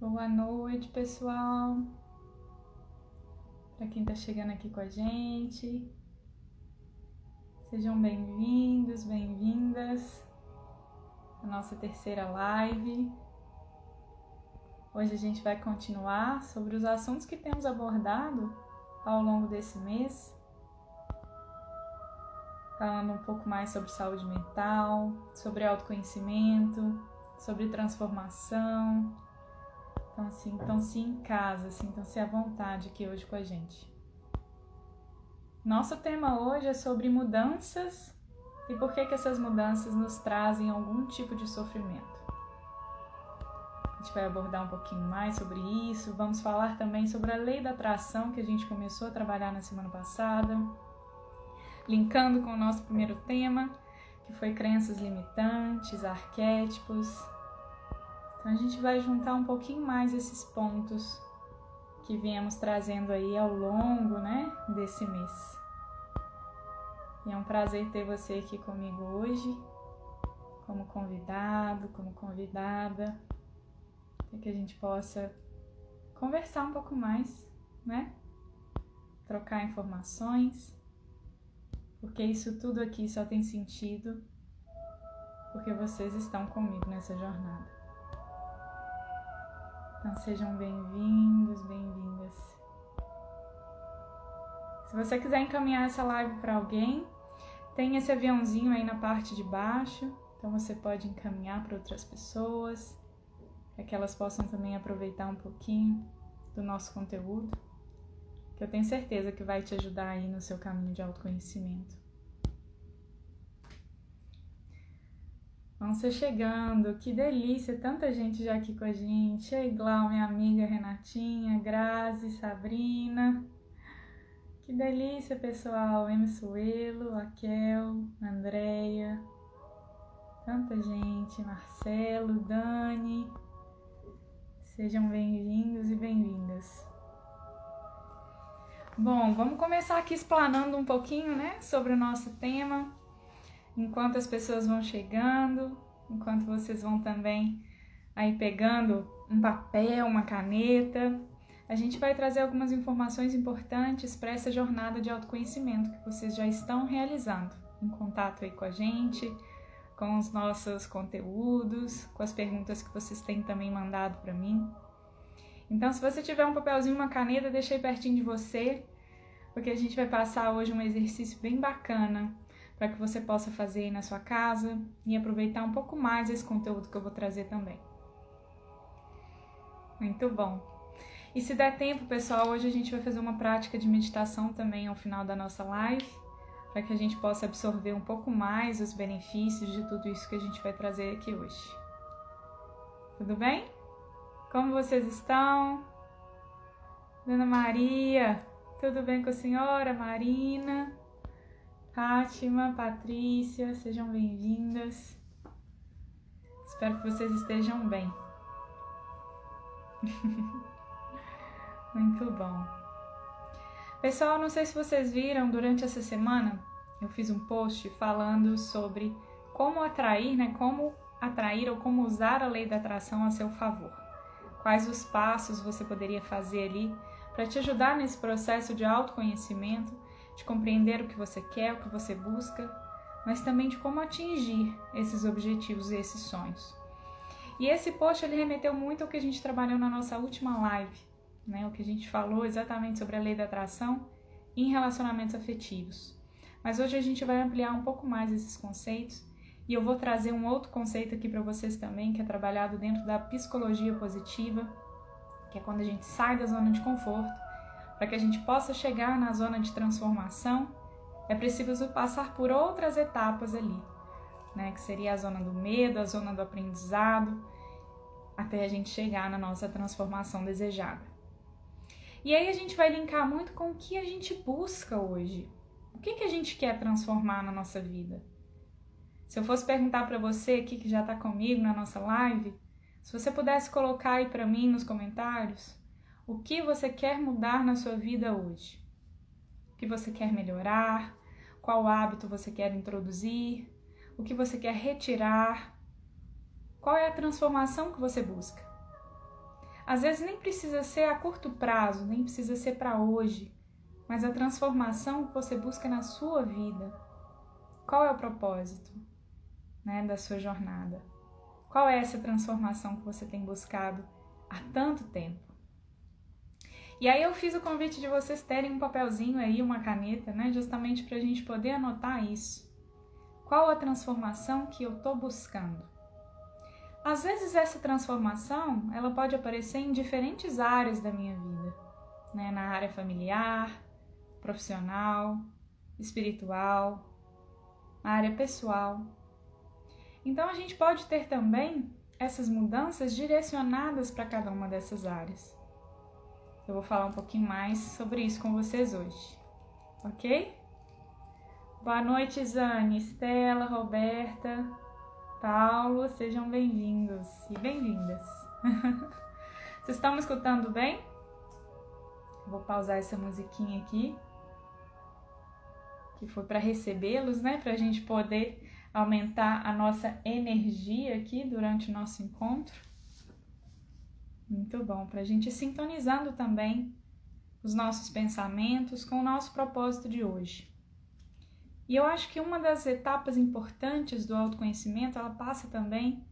Boa noite, pessoal. Para quem está chegando aqui com a gente, sejam bem-vindos, bem-vindas à nossa terceira live. Hoje a gente vai continuar sobre os assuntos que temos abordado ao longo desse mês, falando um pouco mais sobre saúde mental, sobre autoconhecimento, sobre transformação. Então, assim, sintam-se em casa, sintam-se à vontade aqui hoje com a gente. Nosso tema hoje é sobre mudanças e por que essas mudanças nos trazem algum tipo de sofrimento. A gente vai abordar um pouquinho mais sobre isso, vamos falar também sobre a lei da atração que a gente começou a trabalhar na semana passada, linkando com o nosso primeiro tema, que foi crenças limitantes, arquétipos. Então a gente vai juntar um pouquinho mais esses pontos que viemos trazendo aí ao longo, desse mês. E é um prazer ter você aqui comigo hoje, como convidado, como convidada, para que a gente possa conversar um pouco mais, trocar informações, porque isso tudo aqui só tem sentido porque vocês estão comigo nessa jornada. Então sejam bem-vindos, bem-vindas. Se você quiser encaminhar essa live para alguém, tem esse aviãozinho aí na parte de baixo, então você pode encaminhar para outras pessoas, para que elas possam também aproveitar um pouquinho do nosso conteúdo, que eu tenho certeza que vai te ajudar aí no seu caminho de autoconhecimento. Vão ser chegando, que delícia, tanta gente já aqui com a gente. Ei, Glau, minha amiga Renatinha, Grazi, Sabrina. Que delícia, pessoal. Suelo, Raquel, Andréia. Tanta gente, Marcelo, Dani. Sejam bem-vindos e bem-vindas. Bom, vamos começar aqui explanando um pouquinho, sobre o nosso tema. Enquanto as pessoas vão chegando, enquanto vocês vão também aí pegando um papel, uma caneta, a gente vai trazer algumas informações importantes para essa jornada de autoconhecimento que vocês já estão realizando, em contato aí com a gente, com os nossos conteúdos, com as perguntas que vocês têm também mandado para mim. Então, se você tiver um papelzinho, uma caneta, deixa aí pertinho de você, porque a gente vai passar hoje um exercício bem bacana para que você possa fazer aí na sua casa e aproveitar um pouco mais esse conteúdo que eu vou trazer também. Muito bom! E se der tempo, pessoal, hoje a gente vai fazer uma prática de meditação também ao final da nossa live, para que a gente possa absorver um pouco mais os benefícios de tudo isso que a gente vai trazer aqui hoje. Tudo bem? Como vocês estão? Dona Maria, tudo bem com a senhora? Marina, Fátima, Patrícia, sejam bem-vindas. Espero que vocês estejam bem. Muito bom. Pessoal, não sei se vocês viram, durante essa semana eu fiz um post falando sobre como atrair, como atrair ou como usar a lei da atração a seu favor. Quais os passos você poderia fazer ali para te ajudar nesse processo de autoconhecimento, de compreender o que você quer, o que você busca, mas também de como atingir esses objetivos e esses sonhos. E esse post ele remeteu muito ao que a gente trabalhou na nossa última live, o que a gente falou exatamente sobre a lei da atração em relacionamentos afetivos. Mas hoje a gente vai ampliar um pouco mais esses conceitos e eu vou trazer um outro conceito aqui para vocês também, que é trabalhado dentro da psicologia positiva, que é quando a gente sai da zona de conforto. Para que a gente possa chegar na zona de transformação, é preciso passar por outras etapas ali, que seria a zona do medo, a zona do aprendizado, até a gente chegar na nossa transformação desejada. E aí a gente vai linkar muito com o que a gente busca hoje. O que a gente quer transformar na nossa vida? Se eu fosse perguntar para você aqui que já está comigo na nossa live, se você pudesse colocar aí para mim nos comentários, o que você quer mudar na sua vida hoje? O que você quer melhorar? Qual hábito você quer introduzir? O que você quer retirar? Qual é a transformação que você busca? Às vezes nem precisa ser a curto prazo, nem precisa ser para hoje, mas a transformação que você busca na sua vida. Qual é o propósito, né, da sua jornada? Qual é essa transformação que você tem buscado há tanto tempo? E aí eu fiz o convite de vocês terem um papelzinho aí, uma caneta, né, justamente para a gente poder anotar isso. Qual a transformação que eu estou buscando? Às vezes essa transformação, ela pode aparecer em diferentes áreas da minha vida, né, na área familiar, profissional, espiritual, na área pessoal. Então a gente pode ter também essas mudanças direcionadas para cada uma dessas áreas. Eu vou falar um pouquinho mais sobre isso com vocês hoje, ok? Boa noite, Zane, Estela, Roberta, Paulo, sejam bem-vindos e bem-vindas. Vocês estão me escutando bem? Vou pausar essa musiquinha aqui, que foi para recebê-los, né? Para a gente poder aumentar a nossa energia aqui durante o nosso encontro. Muito bom, para a gente ir sintonizando também os nossos pensamentos com o nosso propósito de hoje. E eu acho que uma das etapas importantes do autoconhecimento, ela passa também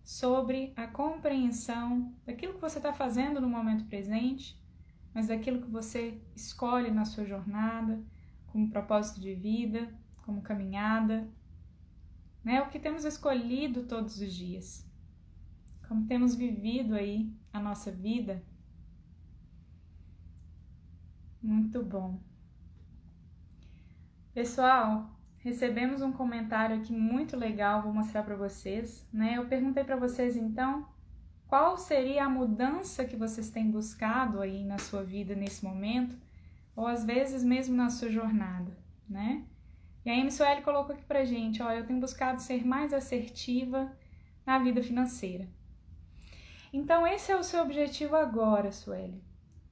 sobre a compreensão daquilo que você está fazendo no momento presente, mas daquilo que você escolhe na sua jornada, como propósito de vida, como caminhada, né? O que temos escolhido todos os dias, como temos vivido aí a nossa vida. Muito bom. Pessoal, recebemos um comentário aqui muito legal, vou mostrar para vocês, né? Eu perguntei para vocês então, qual seria a mudança que vocês têm buscado aí na sua vida nesse momento, ou às vezes mesmo na sua jornada, né? E a Amy Sueli colocou aqui pra gente, olha, eu tenho buscado ser mais assertiva na vida financeira. Então esse é o seu objetivo agora, Sueli.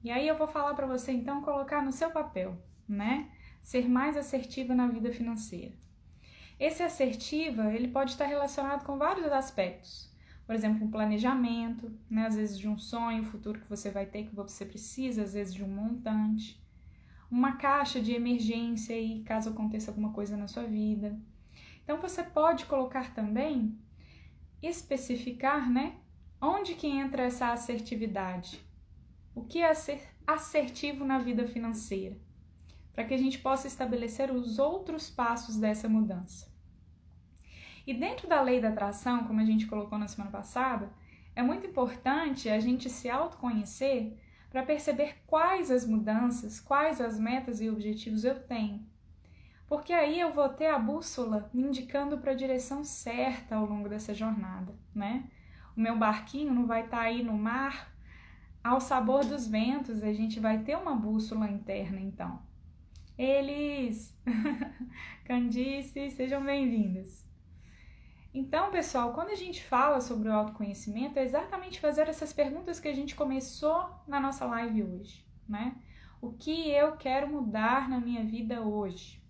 E aí eu vou falar para você então colocar no seu papel, né? Ser mais assertiva na vida financeira. Esse assertiva, ele pode estar relacionado com vários aspectos. Por exemplo, um planejamento, né? Às vezes de um sonho futuro que você vai ter, que você precisa, às vezes de um montante. Uma caixa de emergência aí, caso aconteça alguma coisa na sua vida. Então você pode colocar também, especificar, né? Onde que entra essa assertividade? O que é ser assertivo na vida financeira? Para que a gente possa estabelecer os outros passos dessa mudança. E dentro da lei da atração, como a gente colocou na semana passada, é muito importante a gente se autoconhecer para perceber quais as mudanças, quais as metas e objetivos eu tenho. Porque aí eu vou ter a bússola me indicando para a direção certa ao longo dessa jornada, né? O meu barquinho não vai estar aí no mar ao sabor dos ventos, a gente vai ter uma bússola interna então. Eles, Candice, sejam bem-vindos. Então, pessoal, quando a gente fala sobre o autoconhecimento, é exatamente fazer essas perguntas que a gente começou na nossa live hoje, né? O que eu quero mudar na minha vida hoje?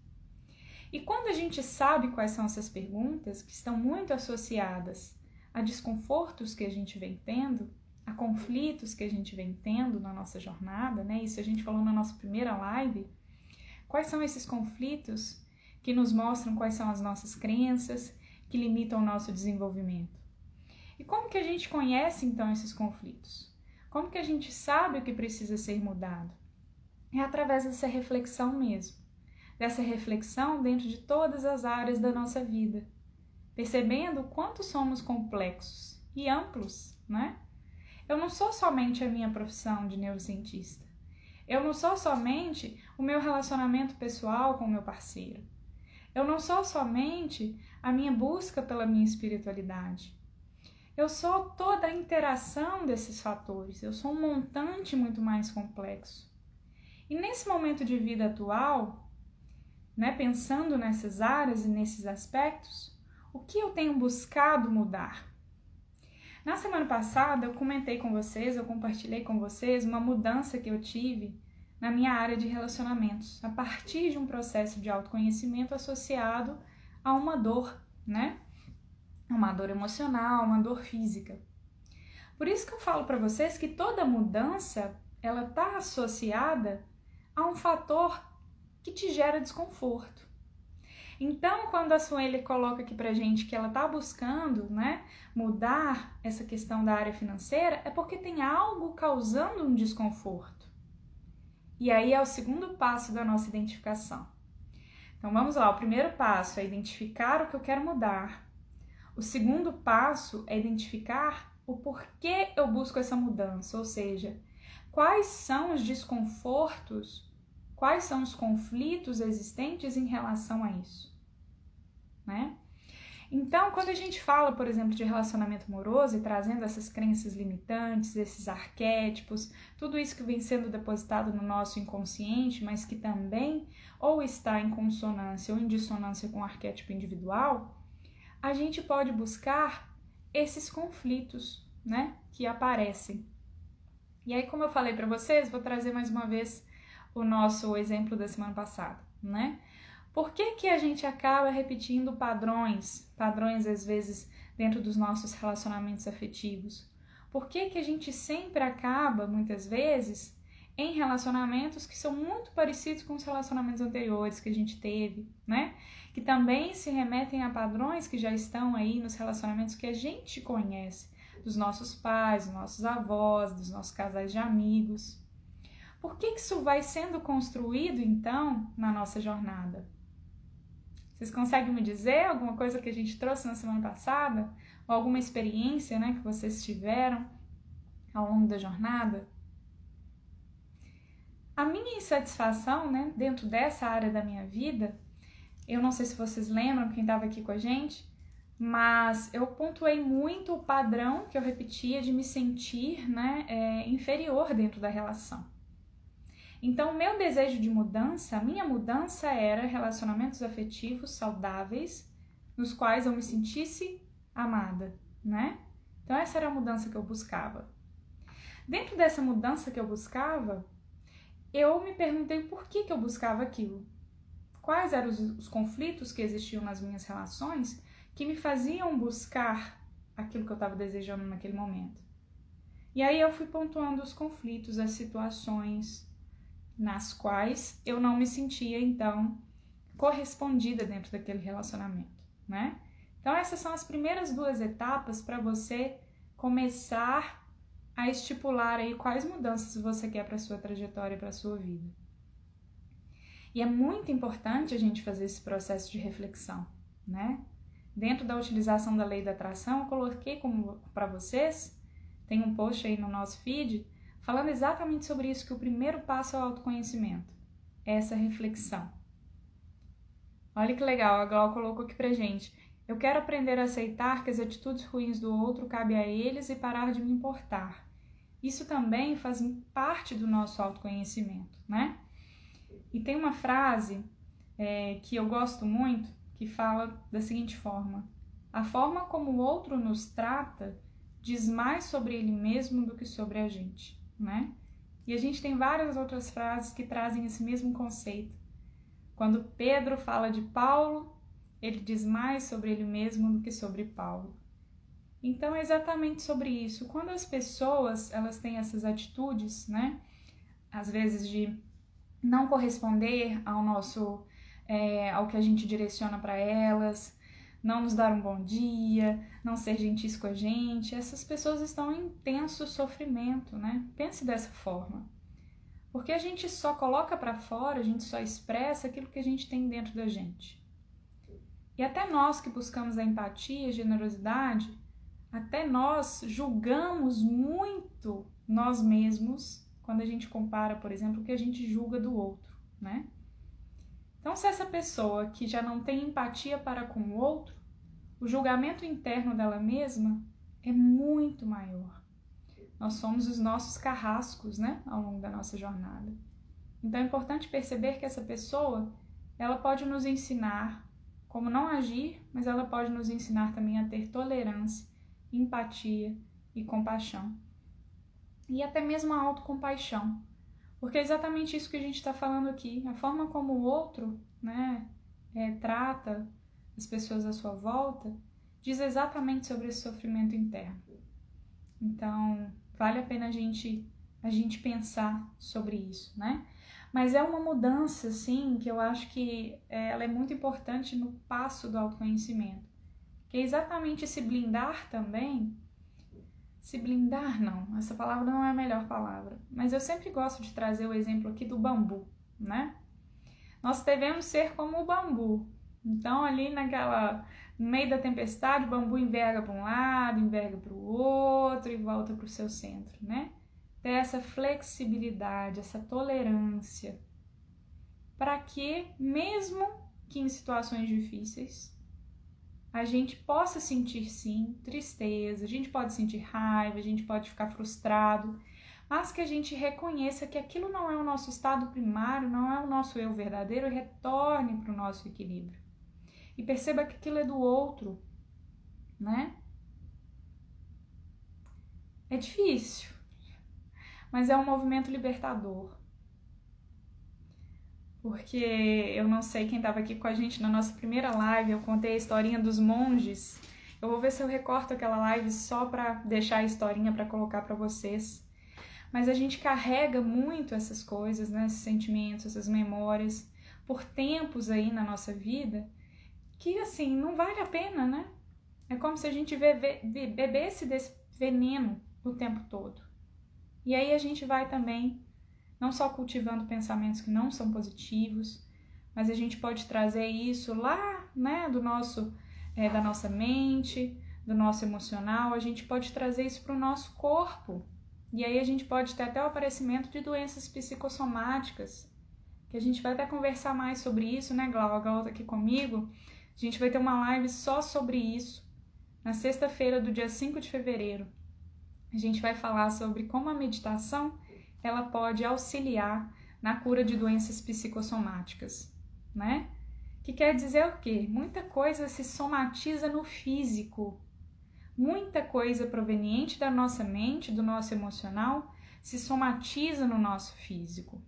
E quando a gente sabe quais são essas perguntas, que estão muito associadas a desconfortos que a gente vem tendo, a conflitos que a gente vem tendo na nossa jornada, né? Isso a gente falou na nossa primeira live. Quais são esses conflitos que nos mostram quais são as nossas crenças, que limitam o nosso desenvolvimento? E como que a gente conhece, então, esses conflitos? Como que a gente sabe o que precisa ser mudado? É através dessa reflexão mesmo. Dessa reflexão dentro de todas as áreas da nossa vida. Percebendo o quanto somos complexos e amplos, né? Eu não sou somente a minha profissão de neurocientista. Eu não sou somente o meu relacionamento pessoal com o meu parceiro. Eu não sou somente a minha busca pela minha espiritualidade. Eu sou toda a interação desses fatores. Eu sou um montante muito mais complexo. E nesse momento de vida atual, né, pensando nessas áreas e nesses aspectos, o que eu tenho buscado mudar? Na semana passada eu comentei com vocês, eu compartilhei com vocês uma mudança que eu tive na minha área de relacionamentos, a partir de um processo de autoconhecimento associado a uma dor, né? Uma dor emocional, uma dor física. Por isso que eu falo para vocês que toda mudança, ela está associada a um fator que te gera desconforto. Então, quando a Sueli coloca aqui pra gente que ela está buscando, né, mudar essa questão da área financeira, é porque tem algo causando um desconforto. E aí é o segundo passo da nossa identificação. Então, vamos lá. O primeiro passo é identificar o que eu quero mudar. O segundo passo é identificar o porquê eu busco essa mudança, ou seja, quais são os desconfortos, quais são os conflitos existentes em relação a isso, né? Então, quando a gente fala, por exemplo, de relacionamento amoroso e trazendo essas crenças limitantes, esses arquétipos, tudo isso que vem sendo depositado no nosso inconsciente, mas que também ou está em consonância ou em dissonância com o arquétipo individual, a gente pode buscar esses conflitos, né, que aparecem. E aí, como eu falei para vocês, vou trazer mais uma vez o nosso exemplo da semana passada, né? Por que a gente acaba repetindo padrões, às vezes dentro dos nossos relacionamentos afetivos? Por que a gente sempre acaba, muitas vezes, em relacionamentos que são muito parecidos com os relacionamentos anteriores que a gente teve, né? Que também se remetem a padrões que já estão aí nos relacionamentos que a gente conhece, dos nossos pais, dos nossos avós, dos nossos casais de amigos. Por que isso vai sendo construído, então, na nossa jornada? Vocês conseguem me dizer alguma coisa que a gente trouxe na semana passada? Ou alguma experiência, né, que vocês tiveram ao longo da jornada? A minha insatisfação, né, dentro dessa área da minha vida, eu não sei se vocês lembram, quem estava aqui com a gente, mas eu pontuei muito o padrão que eu repetia de me sentir, né, inferior dentro da relação. Então, o meu desejo de mudança, a minha mudança era relacionamentos afetivos saudáveis, nos quais eu me sentisse amada, né? Então, essa era a mudança que eu buscava. Dentro dessa mudança que eu buscava, eu me perguntei por que eu buscava aquilo. Quais eram os conflitos que existiam nas minhas relações que me faziam buscar aquilo que eu estava desejando naquele momento. E aí eu fui pontuando os conflitos, as situações nas quais eu não me sentia, então, correspondida dentro daquele relacionamento, né? Então, essas são as primeiras duas etapas para você começar a estipular aí quais mudanças você quer para a sua trajetória e para a sua vida. E é muito importante a gente fazer esse processo de reflexão, né? Dentro da utilização da lei da atração, eu coloquei para vocês, tem um post aí no nosso feed, falando exatamente sobre isso, que o primeiro passo é o autoconhecimento, é essa reflexão. Olha que legal, a Glau colocou aqui pra gente. Eu quero aprender a aceitar que as atitudes ruins do outro cabem a eles e parar de me importar. Isso também faz parte do nosso autoconhecimento, né? E tem uma frase que eu gosto muito, que fala da seguinte forma: a forma como o outro nos trata diz mais sobre ele mesmo do que sobre a gente, né? E a gente tem várias outras frases que trazem esse mesmo conceito. Quando Pedro fala de Paulo, ele diz mais sobre ele mesmo do que sobre Paulo. Então é exatamente sobre isso. Quando as pessoas, elas têm essas atitudes, né? Às vezes de não corresponder ao nosso, ao que a gente direciona para elas, não nos dar um bom dia, não ser gentis com a gente, essas pessoas estão em intenso sofrimento, né? Pense dessa forma. Porque a gente só coloca para fora, a gente só expressa aquilo que a gente tem dentro da gente. E até nós que buscamos a empatia, a generosidade, até nós julgamos muito nós mesmos quando a gente compara, por exemplo, o que a gente julga do outro, né? Então, se essa pessoa que já não tem empatia para com o outro, o julgamento interno dela mesma é muito maior. Nós somos os nossos carrascos, né, ao longo da nossa jornada. Então, é importante perceber que essa pessoa, ela pode nos ensinar como não agir, mas ela pode nos ensinar também a ter tolerância, empatia e compaixão. E até mesmo a autocompaixão. Porque é exatamente isso que a gente está falando aqui. A forma como o outro, né, trata as pessoas à sua volta diz exatamente sobre esse sofrimento interno. Então, vale a pena a gente pensar sobre isso, né? Mas é uma mudança, assim, que eu acho que ela é muito importante no passo do autoconhecimento. Que é exatamente se blindar também. Se blindar, não. Essa palavra não é a melhor palavra. Mas eu sempre gosto de trazer o exemplo aqui do bambu, né? Nós devemos ser como o bambu. Então, ali no meio da tempestade, o bambu enverga para um lado, enverga para o outro e volta para o seu centro, né? Ter essa flexibilidade, essa tolerância, para que, mesmo que em situações difíceis, a gente possa sentir, sim, tristeza, a gente pode sentir raiva, a gente pode ficar frustrado, mas que a gente reconheça que aquilo não é o nosso estado primário, não é o nosso eu verdadeiro e retorne para o nosso equilíbrio. E perceba que aquilo é do outro, né? É difícil, mas é um movimento libertador. Porque eu não sei quem estava aqui com a gente na nossa primeira live, eu contei a historinha dos monges. Eu vou ver se eu recorto aquela live só para deixar a historinha para colocar para vocês. Mas a gente carrega muito essas coisas, né? Esses sentimentos, essas memórias, por tempos aí na nossa vida, que assim, não vale a pena, né? É como se a gente bebesse desse veneno o tempo todo. E aí a gente vai também, não só cultivando pensamentos que não são positivos, mas a gente pode trazer isso lá, né, da nossa mente, do nosso emocional, a gente pode trazer isso para o nosso corpo. E aí a gente pode ter até o aparecimento de doenças psicossomáticas, que a gente vai até conversar mais sobre isso, né, Glau? A Glau tá aqui comigo. A gente vai ter uma live só sobre isso, na sexta-feira do dia 5 de fevereiro. A gente vai falar sobre como a meditação ela pode auxiliar na cura de doenças psicossomáticas, né? Que quer dizer o quê? Muita coisa se somatiza no físico. Muita coisa proveniente da nossa mente, do nosso emocional, se somatiza no nosso físico.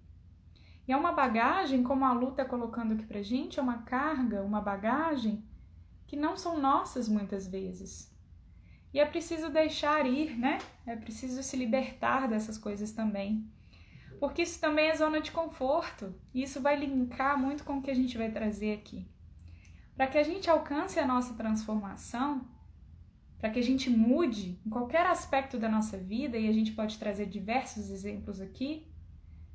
E é uma bagagem, como a Lu está colocando aqui pra gente, é uma carga, uma bagagem que não são nossas muitas vezes. E é preciso deixar ir, né? É preciso se libertar dessas coisas também. Porque isso também é zona de conforto. E isso vai linkar muito com o que a gente vai trazer aqui. Para que a gente alcance a nossa transformação, para que a gente mude em qualquer aspecto da nossa vida, e a gente pode trazer diversos exemplos aqui,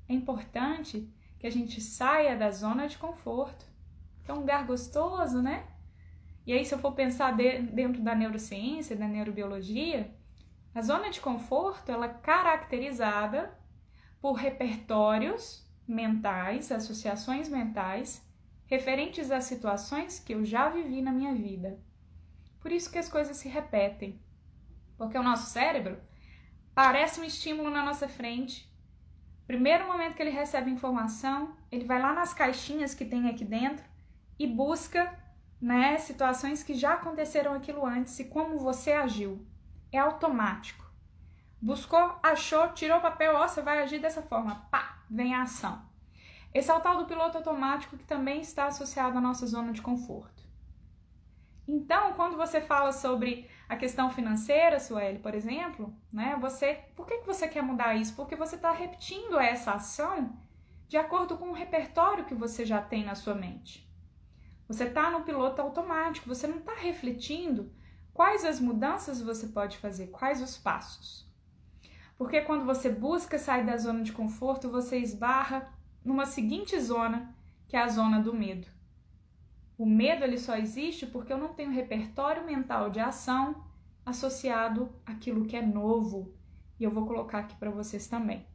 é importante que a gente saia da zona de conforto. Que é um lugar gostoso, né? E aí, se eu for pensar dentro da neurociência, da neurobiologia, a zona de conforto ela é caracterizada por repertórios mentais, associações mentais, referentes a situações que eu já vivi na minha vida. Por isso que as coisas se repetem. Porque o nosso cérebro parece um estímulo na nossa frente. Primeiro momento que ele recebe informação, ele vai lá nas caixinhas que tem aqui dentro e busca, né, situações que já aconteceram aquilo antes e como você agiu. É automático. Buscou, achou, tirou o papel, ó, você vai agir dessa forma. Pá, vem a ação. Esse é o tal do piloto automático que também está associado à nossa zona de conforto. Então, quando você fala sobre a questão financeira, Sueli, por exemplo, né, por que você quer mudar isso? Porque você está repetindo essa ação de acordo com o repertório que você já tem na sua mente. Você está no piloto automático, você não está refletindo quais as mudanças você pode fazer, quais os passos. Porque quando você busca sair da zona de conforto, você esbarra numa seguinte zona, que é a zona do medo. O medo ele só existe porque eu não tenho repertório mental de ação associado àquilo que é novo. E eu vou colocar aqui para vocês também.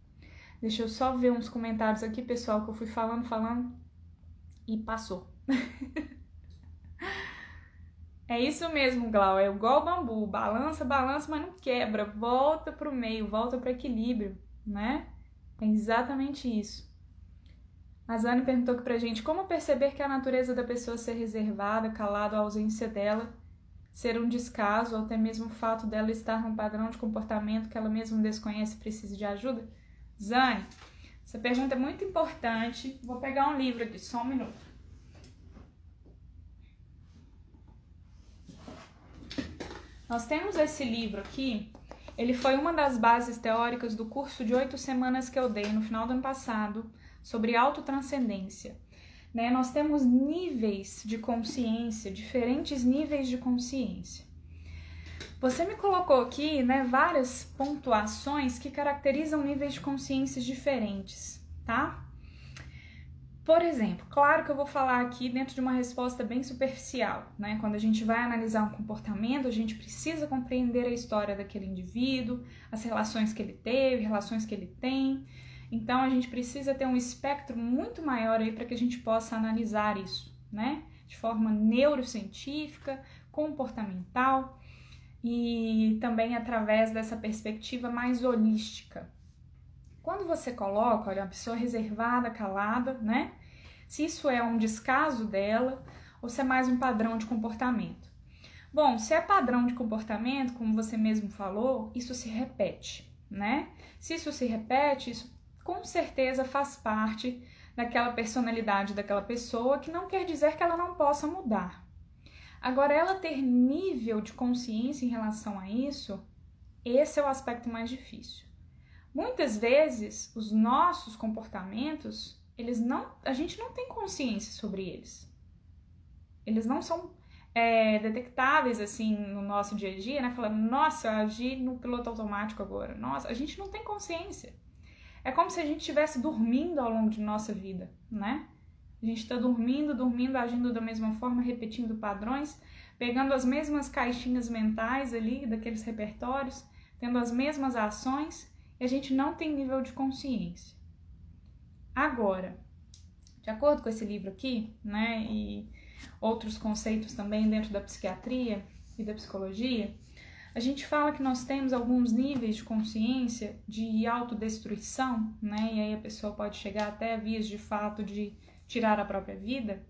Deixa eu só ver uns comentários aqui, pessoal, que eu fui falando e passou. É isso mesmo, Glau, é igual o bambu, balança, mas não quebra, volta pro meio, volta pro equilíbrio, né? É exatamente isso. A Zane perguntou aqui pra gente, como perceber que a natureza da pessoa ser reservada, calada, a ausência dela, ser um descaso, ou até mesmo o fato dela estar num padrão de comportamento que ela mesma desconhece e precisa de ajuda? Zane, essa pergunta é muito importante. Vou pegar um livro aqui, só um minuto. Nós temos esse livro aqui, ele foi uma das bases teóricas do curso de 8 semanas que eu dei no final do ano passado sobre autotranscendência. Né? Nós temos níveis de consciência, diferentes níveis de consciência. Você me colocou aqui, né, várias pontuações que caracterizam níveis de consciências diferentes, tá? Por exemplo, claro que eu vou falar aqui dentro de uma resposta bem superficial, né? Quando a gente vai analisar um comportamento, a gente precisa compreender a história daquele indivíduo, as relações que ele teve, relações que ele tem. Então, a gente precisa ter um espectro muito maior aí para que a gente possa analisar isso, né? De forma neurocientífica, comportamental e também através dessa perspectiva mais holística. Quando você coloca, olha, uma pessoa reservada, calada, né? Se isso é um descaso dela ou se é mais um padrão de comportamento. Bom, se é padrão de comportamento, como você mesmo falou, isso se repete, né? Se isso se repete, isso com certeza faz parte daquela personalidade daquela pessoa, que não quer dizer que ela não possa mudar. Agora, ela ter nível de consciência em relação a isso, esse é o aspecto mais difícil. Muitas vezes, os nossos comportamentos, a gente não tem consciência sobre eles. Eles não são detectáveis, assim, no nosso dia a dia, né? Falando, nossa, eu agi no piloto automático agora. Nossa, a gente não tem consciência. É como se a gente estivesse dormindo ao longo de nossa vida, né? A gente está dormindo, agindo da mesma forma, repetindo padrões, pegando as mesmas caixinhas mentais ali, daqueles repertórios, tendo as mesmas ações, e a gente não tem nível de consciência. Agora, de acordo com esse livro aqui, né, e outros conceitos também dentro da psiquiatria e da psicologia, a gente fala que nós temos alguns níveis de consciência de autodestruição, né, e aí a pessoa pode chegar até vias de fato de tirar a própria vida,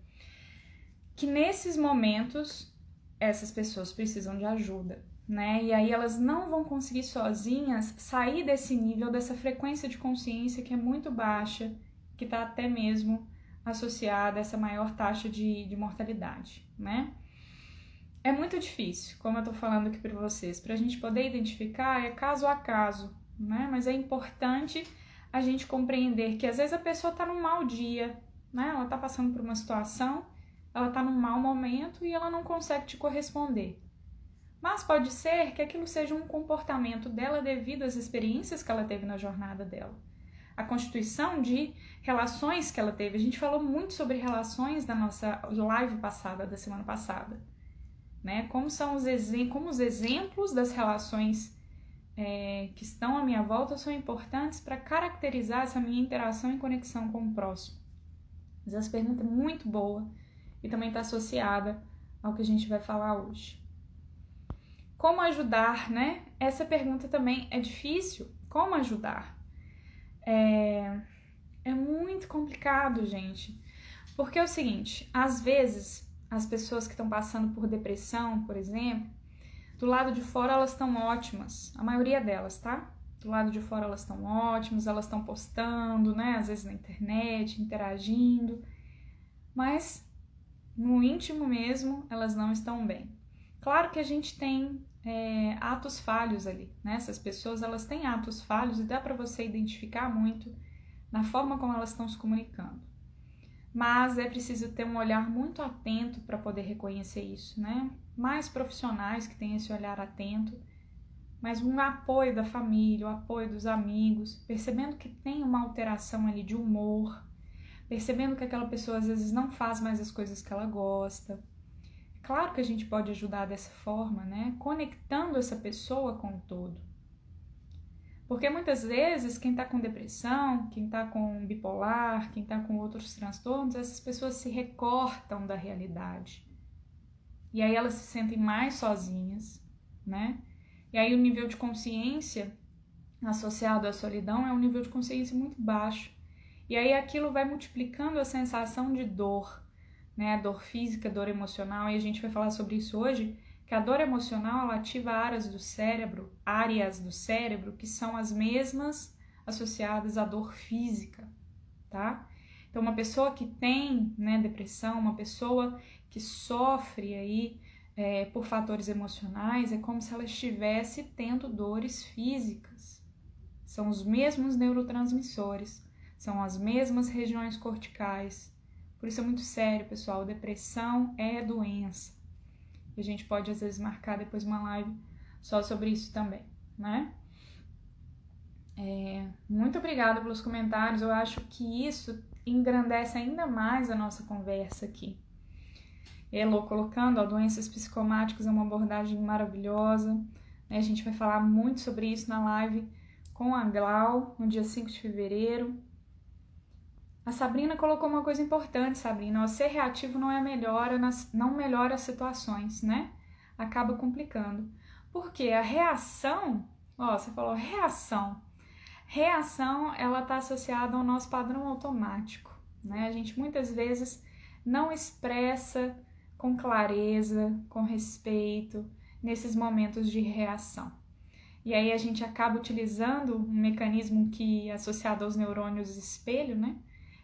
que nesses momentos essas pessoas precisam de ajuda, né? E aí elas não vão conseguir sozinhas sair desse nível, dessa frequência de consciência que é muito baixa, que está até mesmo associada a essa maior taxa de mortalidade, né? É muito difícil, como eu tô falando aqui para vocês, para a gente poder identificar, é caso a caso, né? Mas é importante a gente compreender que às vezes a pessoa tá num mau dia, né? Ela tá passando por uma situação, ela tá num mau momento e ela não consegue te corresponder. Mas pode ser que aquilo seja um comportamento dela devido às experiências que ela teve na jornada dela. A constituição de relações que ela teve. A gente falou muito sobre relações na nossa live passada, da semana passada, né? Como os exemplos das relações que estão à minha volta são importantes para caracterizar essa minha interação e conexão com o próximo. Mas essa pergunta é muito boa e também está associada ao que a gente vai falar hoje. Como ajudar, né? Essa pergunta também é difícil. Como ajudar? É muito complicado, gente. Porque é o seguinte, às vezes, as pessoas que estão passando por depressão, por exemplo, do lado de fora elas estão ótimas. A maioria delas, tá? Do lado de fora elas estão ótimas, elas estão postando, né? Às vezes na internet, interagindo. Mas no íntimo mesmo, elas não estão bem. Claro que a gente tem atos falhos ali, né? Essas pessoas, elas têm atos falhos e dá para você identificar muito na forma como elas estão se comunicando. Mas é preciso ter um olhar muito atento para poder reconhecer isso, né? Mais profissionais que têm esse olhar atento, mas um apoio da família, o apoio dos amigos, percebendo que tem uma alteração ali de humor, percebendo que aquela pessoa às vezes não faz mais as coisas que ela gosta. Claro que a gente pode ajudar dessa forma, né? Conectando essa pessoa com o todo. Porque muitas vezes quem está com depressão, quem está com bipolar, quem está com outros transtornos, essas pessoas se recortam da realidade. E aí elas se sentem mais sozinhas, né? E aí o nível de consciência associado à solidão é um nível de consciência muito baixo. E aí aquilo vai multiplicando a sensação de dor, né? A dor física, a dor emocional, e a gente vai falar sobre isso hoje, que a dor emocional ela ativa áreas do cérebro que são as mesmas associadas à dor física, tá? Então uma pessoa que tem, né, depressão, uma pessoa que sofre aí por fatores emocionais, é como se ela estivesse tendo dores físicas. São os mesmos neurotransmissores, são as mesmas regiões corticais. Por isso é muito sério, pessoal. Depressão é doença. E a gente pode, às vezes, marcar depois uma live só sobre isso também, né? Muito obrigada pelos comentários. Eu acho que isso engrandece ainda mais a nossa conversa aqui. Elô colocando, ó, doenças psicomáticas é uma abordagem maravilhosa, né? A gente vai falar muito sobre isso na live com a Glau, no dia 5 de fevereiro. A Sabrina colocou uma coisa importante, Sabrina, ó, ser reativo não melhora as situações, né? Acaba complicando. Porque a reação, ó, você falou reação. Reação, ela está associada ao nosso padrão automático, né? A gente muitas vezes não expressa com clareza, com respeito, nesses momentos de reação. E aí a gente acaba utilizando um mecanismo que é associado aos neurônios espelho, né?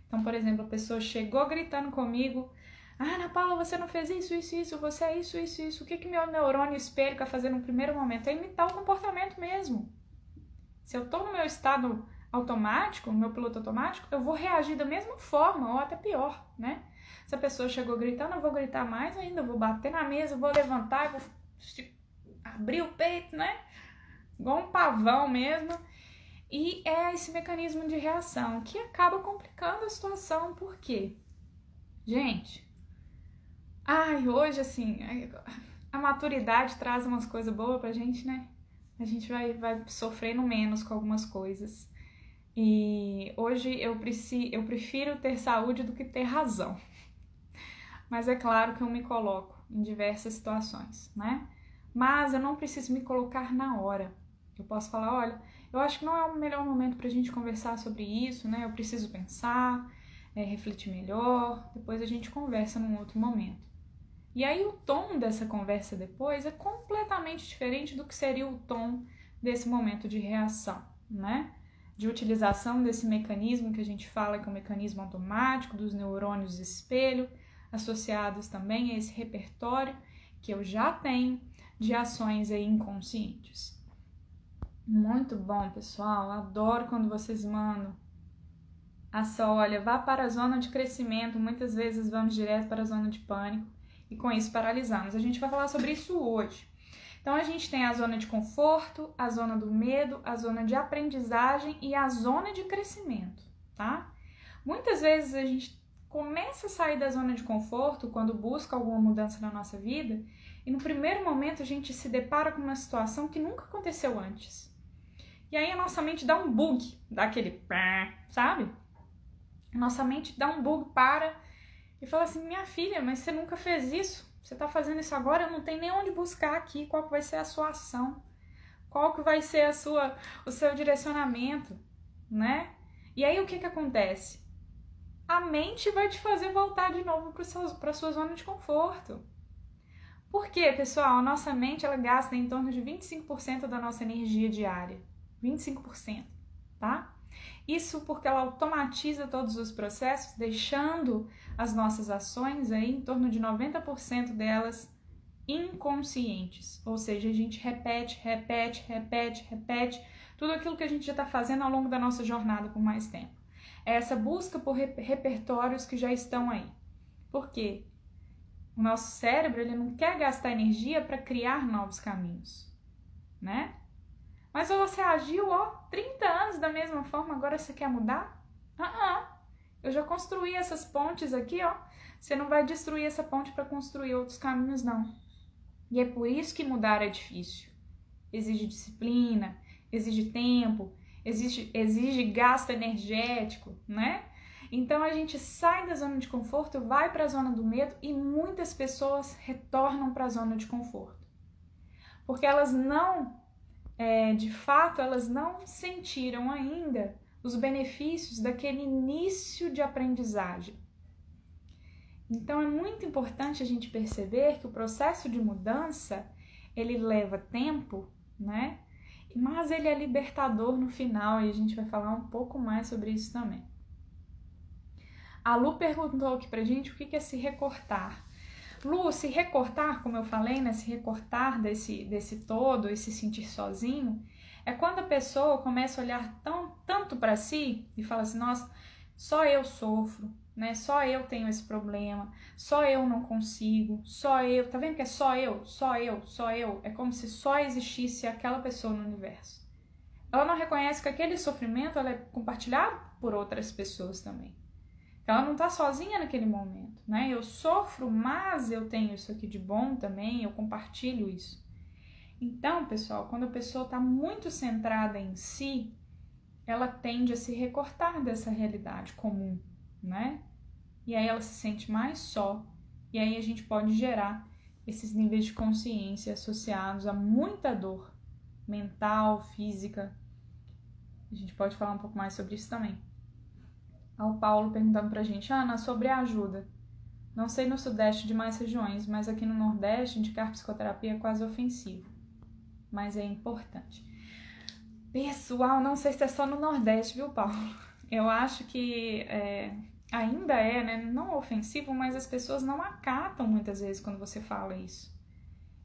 Então, por exemplo, a pessoa chegou gritando comigo: ah, Ana Paula, você não fez isso, você é isso. O que meu neurônio espelho quer fazer no primeiro momento? É imitar o comportamento mesmo. Se eu estou no meu estado automático, no meu piloto automático, eu vou reagir da mesma forma, ou até pior, né? Se a pessoa chegou gritando, eu vou gritar mais ainda, eu vou bater na mesa, vou levantar, vou abrir o peito, né? Igual um pavão mesmo. E é esse mecanismo de reação que acaba complicando a situação. Por quê? Gente, hoje assim, a maturidade traz umas coisas boas pra gente, né? A gente vai sofrendo menos com algumas coisas. E hoje eu prefiro ter saúde do que ter razão. Mas é claro que eu me coloco em diversas situações, né? Mas eu não preciso me colocar na hora. Eu posso falar, olha, eu acho que não é o melhor momento pra gente conversar sobre isso, né? Eu preciso pensar, refletir melhor, depois a gente conversa num outro momento. E aí o tom dessa conversa depois é completamente diferente do que seria o tom desse momento de reação, né? De utilização desse mecanismo que a gente fala que é o mecanismo automático dos neurônios espelho, associados também a esse repertório que eu já tenho de ações aí inconscientes. Muito bom, pessoal. Adoro quando vocês mandam. Olha, vá para a zona de crescimento. Muitas vezes vamos direto para a zona de pânico e com isso paralisamos. A gente vai falar sobre isso hoje. Então a gente tem a zona de conforto, a zona do medo, a zona de aprendizagem e a zona de crescimento, tá? Muitas vezes a gente começa a sair da zona de conforto quando busca alguma mudança na nossa vida e no primeiro momento a gente se depara com uma situação que nunca aconteceu antes. E aí a nossa mente dá um bug, dá aquele, sabe? A nossa mente dá um bug, para e fala assim: minha filha, mas você nunca fez isso? Você tá fazendo isso agora? Eu não tenho nem onde buscar aqui qual que vai ser a sua ação, qual que vai ser o seu direcionamento, né? E aí o que acontece? A mente vai te fazer voltar de novo para a sua zona de conforto. Por quê, pessoal? A nossa mente ela gasta em torno de 25% da nossa energia diária. 25%, tá? Isso porque ela automatiza todos os processos, deixando as nossas ações aí em torno de 90% delas inconscientes. Ou seja, a gente repete tudo aquilo que a gente já está fazendo ao longo da nossa jornada por mais tempo. É essa busca por repertórios que já estão aí. Por quê? O nosso cérebro ele não quer gastar energia para criar novos caminhos, né? Mas você agiu, 30 anos da mesma forma, agora você quer mudar? Eu já construí essas pontes aqui, Você não vai destruir essa ponte para construir outros caminhos, não. E é por isso que mudar é difícil. Exige disciplina, exige tempo, exige gasto energético, né? Então a gente sai da zona de conforto, vai para a zona do medo e muitas pessoas retornam para a zona de conforto. Porque elas não... de fato, elas não sentiram ainda os benefícios daquele início de aprendizagem. Então, é muito importante a gente perceber que o processo de mudança, ele leva tempo, né? Mas ele é libertador no final e a gente vai falar um pouco mais sobre isso também. A Lu perguntou aqui pra gente o que é se recortar. Lu, se recortar, como eu falei, né? Se recortar desse todo, esse sentir sozinho, é quando a pessoa começa a olhar tanto para si e fala assim, nossa, só eu sofro, né? Só eu tenho esse problema, só eu não consigo, só eu. Tá vendo que é só eu, só eu, só eu? É como se só existisse aquela pessoa no universo. Ela não reconhece que aquele sofrimento ela é compartilhado por outras pessoas também. Ela não está sozinha naquele momento, né? Eu sofro, mas eu tenho isso aqui de bom também, eu compartilho isso. Então, pessoal, quando a pessoa está muito centrada em si, ela tende a se recortar dessa realidade comum, né? E aí ela se sente mais só, e aí a gente pode gerar esses níveis de consciência associados a muita dor mental, física. A gente pode falar um pouco mais sobre isso também. O Paulo perguntando pra gente, Ana, sobre a ajuda. Não sei no Sudeste de mais regiões, mas aqui no Nordeste indicar psicoterapia é quase ofensivo. Mas é importante. Pessoal, não sei se é só no Nordeste, viu, Paulo? Eu acho que ainda é, né, não ofensivo, mas as pessoas não acatam muitas vezes quando você fala isso.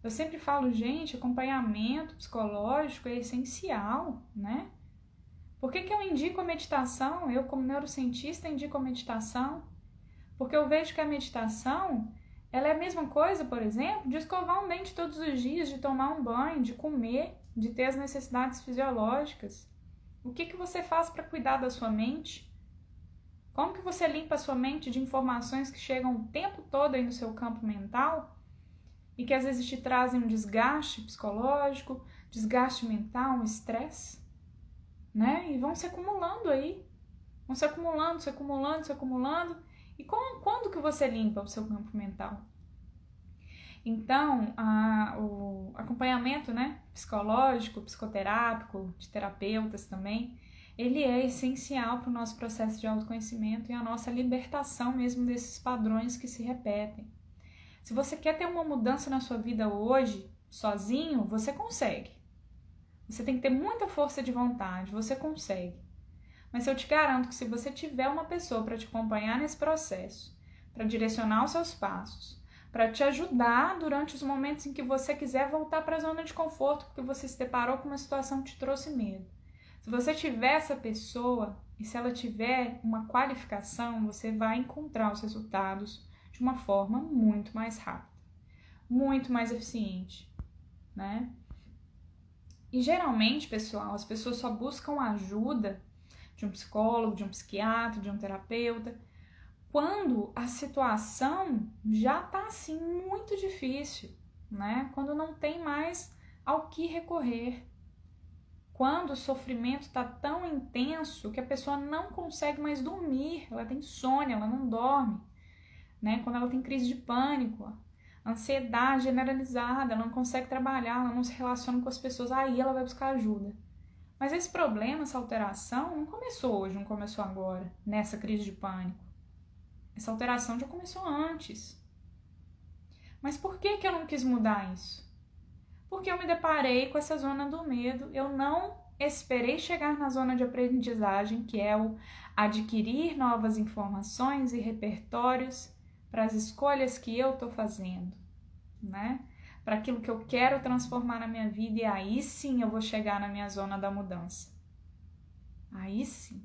Eu sempre falo, gente, acompanhamento psicológico é essencial, né? Por que eu indico a meditação? Eu, como neurocientista, indico a meditação. Porque eu vejo que a meditação, ela é a mesma coisa, por exemplo, de escovar um dente todos os dias, de tomar um banho, de comer, de ter as necessidades fisiológicas. O que você faz para cuidar da sua mente? Como que você limpa a sua mente de informações que chegam o tempo todo aí no seu campo mental e que às vezes te trazem um desgaste psicológico, desgaste mental, um estresse? Né? E vão se acumulando aí, vão se acumulando, se acumulando, se acumulando. E quando que você limpa o seu campo mental? Então, o acompanhamento, né, psicológico, psicoterápico, de terapeutas também, ele é essencial para o nosso processo de autoconhecimento e a nossa libertação mesmo desses padrões que se repetem. Se você quer ter uma mudança na sua vida hoje, sozinho, você consegue. Você tem que ter muita força de vontade, você consegue. Mas eu te garanto que se você tiver uma pessoa para te acompanhar nesse processo, para direcionar os seus passos, para te ajudar durante os momentos em que você quiser voltar para a zona de conforto, porque você se deparou com uma situação que te trouxe medo. Se você tiver essa pessoa, e se ela tiver uma qualificação, você vai encontrar os resultados de uma forma muito mais rápida, muito mais eficiente, né? E geralmente, pessoal, as pessoas só buscam ajuda de um psicólogo, de um psiquiatra, de um terapeuta, quando a situação já está assim muito difícil, né? Quando não tem mais ao que recorrer. Quando o sofrimento está tão intenso que a pessoa não consegue mais dormir, ela tem insônia, ela não dorme, né? Quando ela tem crise de pânico, ansiedade generalizada, ela não consegue trabalhar, ela não se relaciona com as pessoas, aí ela vai buscar ajuda. Mas esse problema, essa alteração, não começou hoje, não começou agora, nessa crise de pânico. Essa alteração já começou antes. Mas por que eu não quis mudar isso? Porque eu me deparei com essa zona do medo, eu não esperei chegar na zona de aprendizagem, que é o adquirir novas informações e repertórios para as escolhas que eu estou fazendo, né? Para aquilo que eu quero transformar na minha vida, e aí sim eu vou chegar na minha zona da mudança. Aí sim.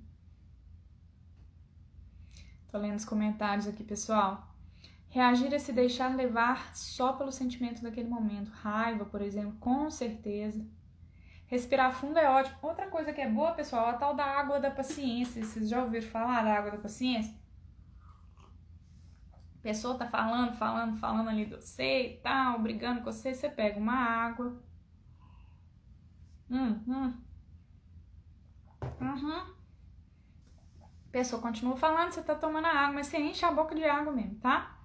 Tô lendo os comentários aqui, pessoal. Reagir é se deixar levar só pelo sentimento daquele momento. Raiva, por exemplo, com certeza. Respirar fundo é ótimo. Outra coisa que é boa, pessoal, é a tal da água da paciência. Vocês já ouviram falar da água da paciência? A pessoa tá falando ali de você e tal, brigando com você, você pega uma água. A pessoa continua falando, você tá tomando a água, mas você enche a boca de água mesmo, tá?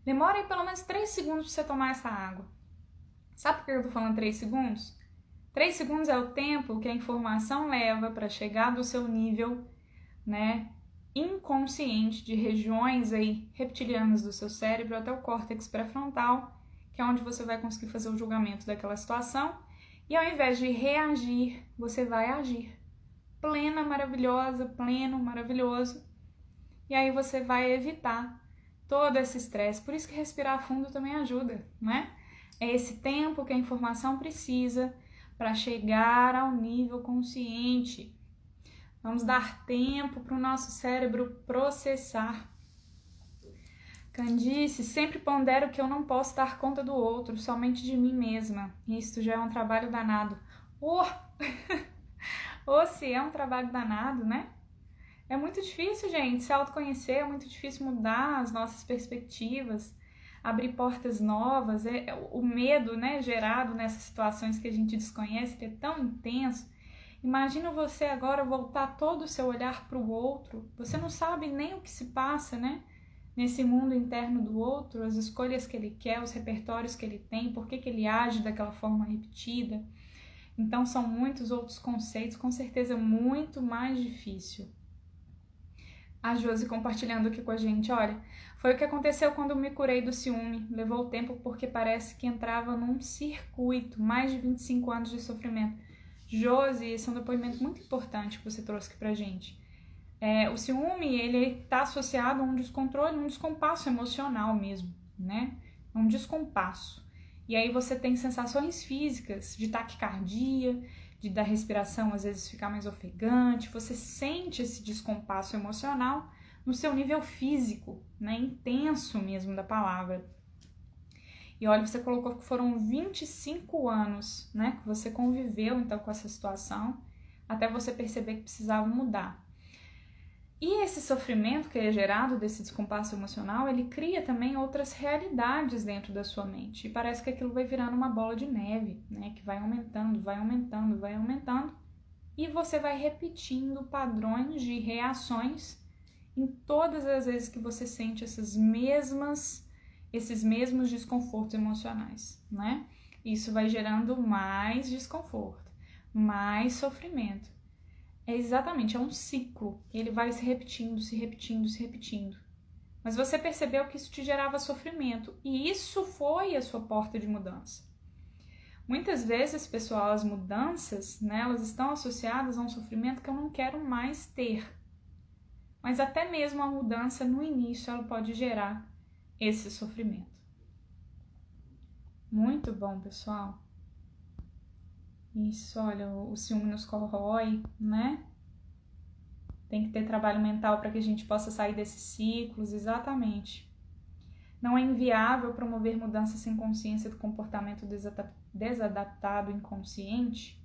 Demora aí pelo menos 3 segundos pra você tomar essa água. Sabe por que eu tô falando 3 segundos? 3 segundos é o tempo que a informação leva para chegar do seu nível, né, inconsciente, de regiões aí reptilianas do seu cérebro até o córtex pré-frontal, que é onde você vai conseguir fazer o julgamento daquela situação, e ao invés de reagir, você vai agir. Plena, maravilhosa, pleno, maravilhoso, e aí você vai evitar todo esse estresse. Por isso que respirar fundo também ajuda, né? É esse tempo que a informação precisa para chegar ao nível consciente. Vamos dar tempo para o nosso cérebro processar. Candice, sempre pondero que eu não posso dar conta do outro, somente de mim mesma. Isso já é um trabalho danado. Ou se é um trabalho danado, né? É muito difícil, gente, se autoconhecer, é muito difícil mudar as nossas perspectivas, abrir portas novas. O medo, né, gerado nessas situações que a gente desconhece, que é tão intenso. Imagina você agora voltar todo o seu olhar para o outro. Você não sabe nem o que se passa, né? Nesse mundo interno do outro, as escolhas que ele quer, os repertórios que ele tem, por que ele age daquela forma repetida. Então são muitos outros conceitos, com certeza muito mais difícil. A Josi compartilhando aqui com a gente, olha, foi o que aconteceu quando me curei do ciúme. Levou tempo porque parece que entrava num circuito, mais de 25 anos de sofrimento. Josi, esse é um depoimento muito importante que você trouxe aqui pra gente. O ciúme, ele está associado a um descontrole, um descompasso emocional mesmo, né? Um descompasso. E aí você tem sensações físicas de taquicardia, da respiração às vezes ficar mais ofegante, você sente esse descompasso emocional no seu nível físico, né? Intenso mesmo da palavra. E olha, você colocou que foram 25 anos, né? Que você conviveu então com essa situação, até você perceber que precisava mudar. E esse sofrimento que é gerado desse descompasso emocional, ele cria também outras realidades dentro da sua mente. E parece que aquilo vai virando uma bola de neve, né? Que vai aumentando, vai aumentando, vai aumentando. E você vai repetindo padrões de reações em todas as vezes que você sente esses mesmos desconfortos emocionais, né? Isso vai gerando mais desconforto, mais sofrimento. É um ciclo, ele vai se repetindo, se repetindo, se repetindo. Mas você percebeu que isso te gerava sofrimento, e isso foi a sua porta de mudança. Muitas vezes, pessoal, as mudanças, né, elas estão associadas a um sofrimento que eu não quero mais ter. Mas até mesmo a mudança no início, ela pode gerar esse sofrimento. Muito bom, pessoal. Isso, olha, o ciúme nos corrói, né? Tem que ter trabalho mental para que a gente possa sair desses ciclos, exatamente. Não é inviável promover mudanças sem consciência do comportamento desadaptado inconsciente.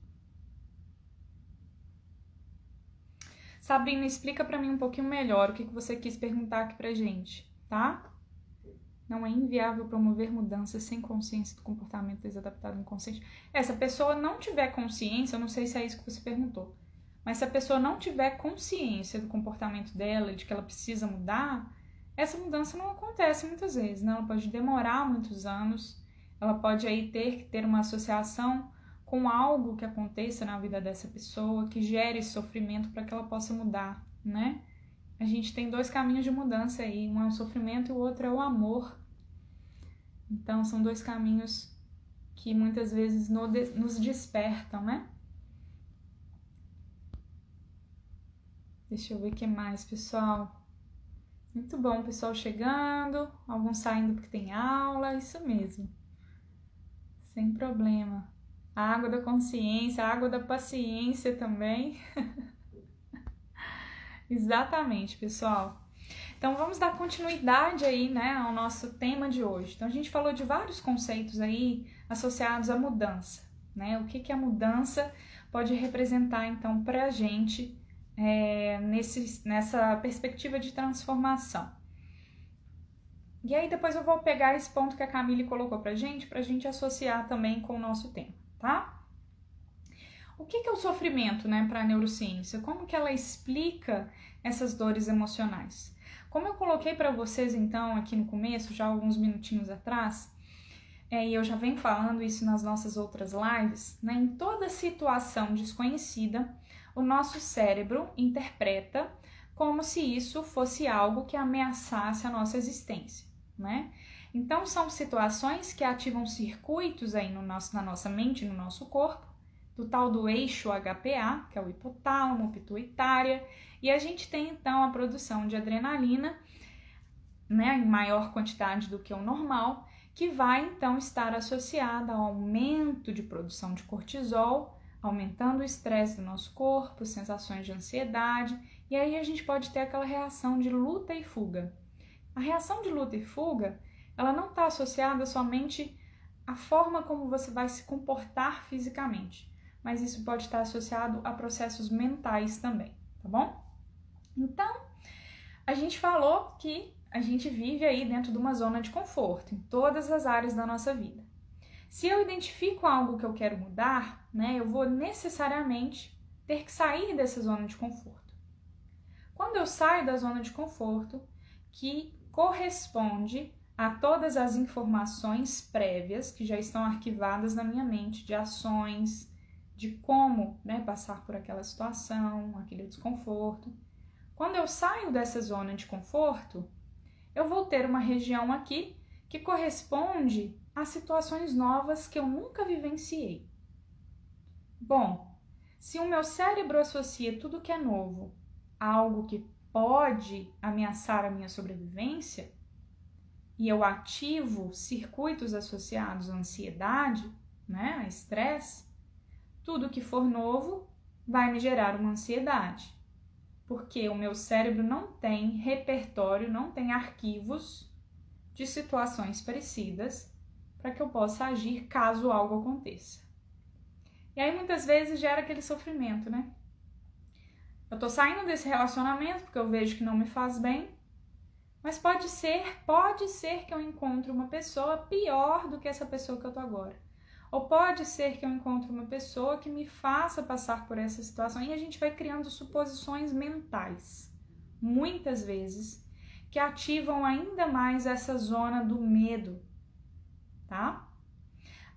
Sabrina, explica para mim um pouquinho melhor o que você quis perguntar aqui pra gente, tá? Não é inviável promover mudanças sem consciência do comportamento desadaptado inconsciente. Se a pessoa não tiver consciência, eu não sei se é isso que você perguntou, mas se a pessoa não tiver consciência do comportamento dela, de que ela precisa mudar, essa mudança não acontece muitas vezes, né? Ela pode demorar muitos anos, ela pode aí ter que ter uma associação com algo que aconteça na vida dessa pessoa, que gere sofrimento para que ela possa mudar, né? A gente tem dois caminhos de mudança aí, um é o sofrimento e o outro é o amor. Então, são dois caminhos que muitas vezes nos despertam, né? Deixa eu ver o que mais, pessoal. Muito bom, pessoal chegando, alguns saindo porque tem aula, isso mesmo. Sem problema. A água da consciência, a água da paciência também. Exatamente, pessoal. Então, vamos dar continuidade aí, né, ao nosso tema de hoje. Então, a gente falou de vários conceitos aí associados à mudança, né? O que a mudança pode representar, então, pra gente nessa perspectiva de transformação. E aí, depois eu vou pegar esse ponto que a Camille colocou pra gente associar também com o nosso tema, tá? O que é o sofrimento, né, para a neurociência? Como que ela explica essas dores emocionais? Como eu coloquei para vocês, então, aqui no começo, já alguns minutinhos atrás, e eu já venho falando isso nas nossas outras lives, né, em toda situação desconhecida, o nosso cérebro interpreta como se isso fosse algo que ameaçasse a nossa existência, né? Então, são situações que ativam circuitos aí na nossa mente, no nosso corpo, do tal do eixo HPA, que é o hipotálamo, pituitária, e a gente tem então a produção de adrenalina né, em maior quantidade do que o normal, que vai então estar associada ao aumento de produção de cortisol, aumentando o estresse do nosso corpo, sensações de ansiedade, e aí a gente pode ter aquela reação de luta e fuga. A reação de luta e fuga, ela não está associada somente à forma como você vai se comportar fisicamente, mas isso pode estar associado a processos mentais também, tá bom? Então, a gente falou que a gente vive aí dentro de uma zona de conforto em todas as áreas da nossa vida. Se eu identifico algo que eu quero mudar, né, eu vou necessariamente ter que sair dessa zona de conforto. Quando eu saio da zona de conforto, que corresponde a todas as informações prévias que já estão arquivadas na minha mente, de ações, de como, né, passar por aquela situação, aquele desconforto. Quando eu saio dessa zona de conforto, eu vou ter uma região aqui que corresponde a situações novas que eu nunca vivenciei. Bom, se o meu cérebro associa tudo que é novo a algo que pode ameaçar a minha sobrevivência, e eu ativo circuitos associados à ansiedade, né, a estresse, tudo que for novo vai me gerar uma ansiedade. Porque o meu cérebro não tem repertório, não tem arquivos de situações parecidas para que eu possa agir caso algo aconteça. E aí muitas vezes gera aquele sofrimento, né? Eu tô saindo desse relacionamento porque eu vejo que não me faz bem, mas pode ser que eu encontre uma pessoa pior do que essa pessoa que eu tô agora. Ou pode ser que eu encontre uma pessoa que me faça passar por essa situação, e a gente vai criando suposições mentais, muitas vezes, que ativam ainda mais essa zona do medo, tá?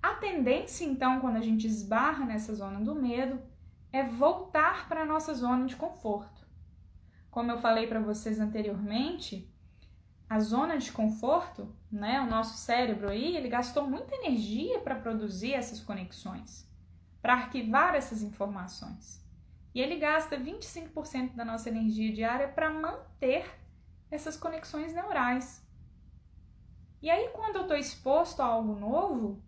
A tendência, então, quando a gente esbarra nessa zona do medo, é voltar para a nossa zona de conforto. Como eu falei para vocês anteriormente, a zona de conforto, né, o nosso cérebro aí, ele gastou muita energia para produzir essas conexões, para arquivar essas informações. E ele gasta 25% da nossa energia diária para manter essas conexões neurais. E aí, quando eu estou exposto a algo novo,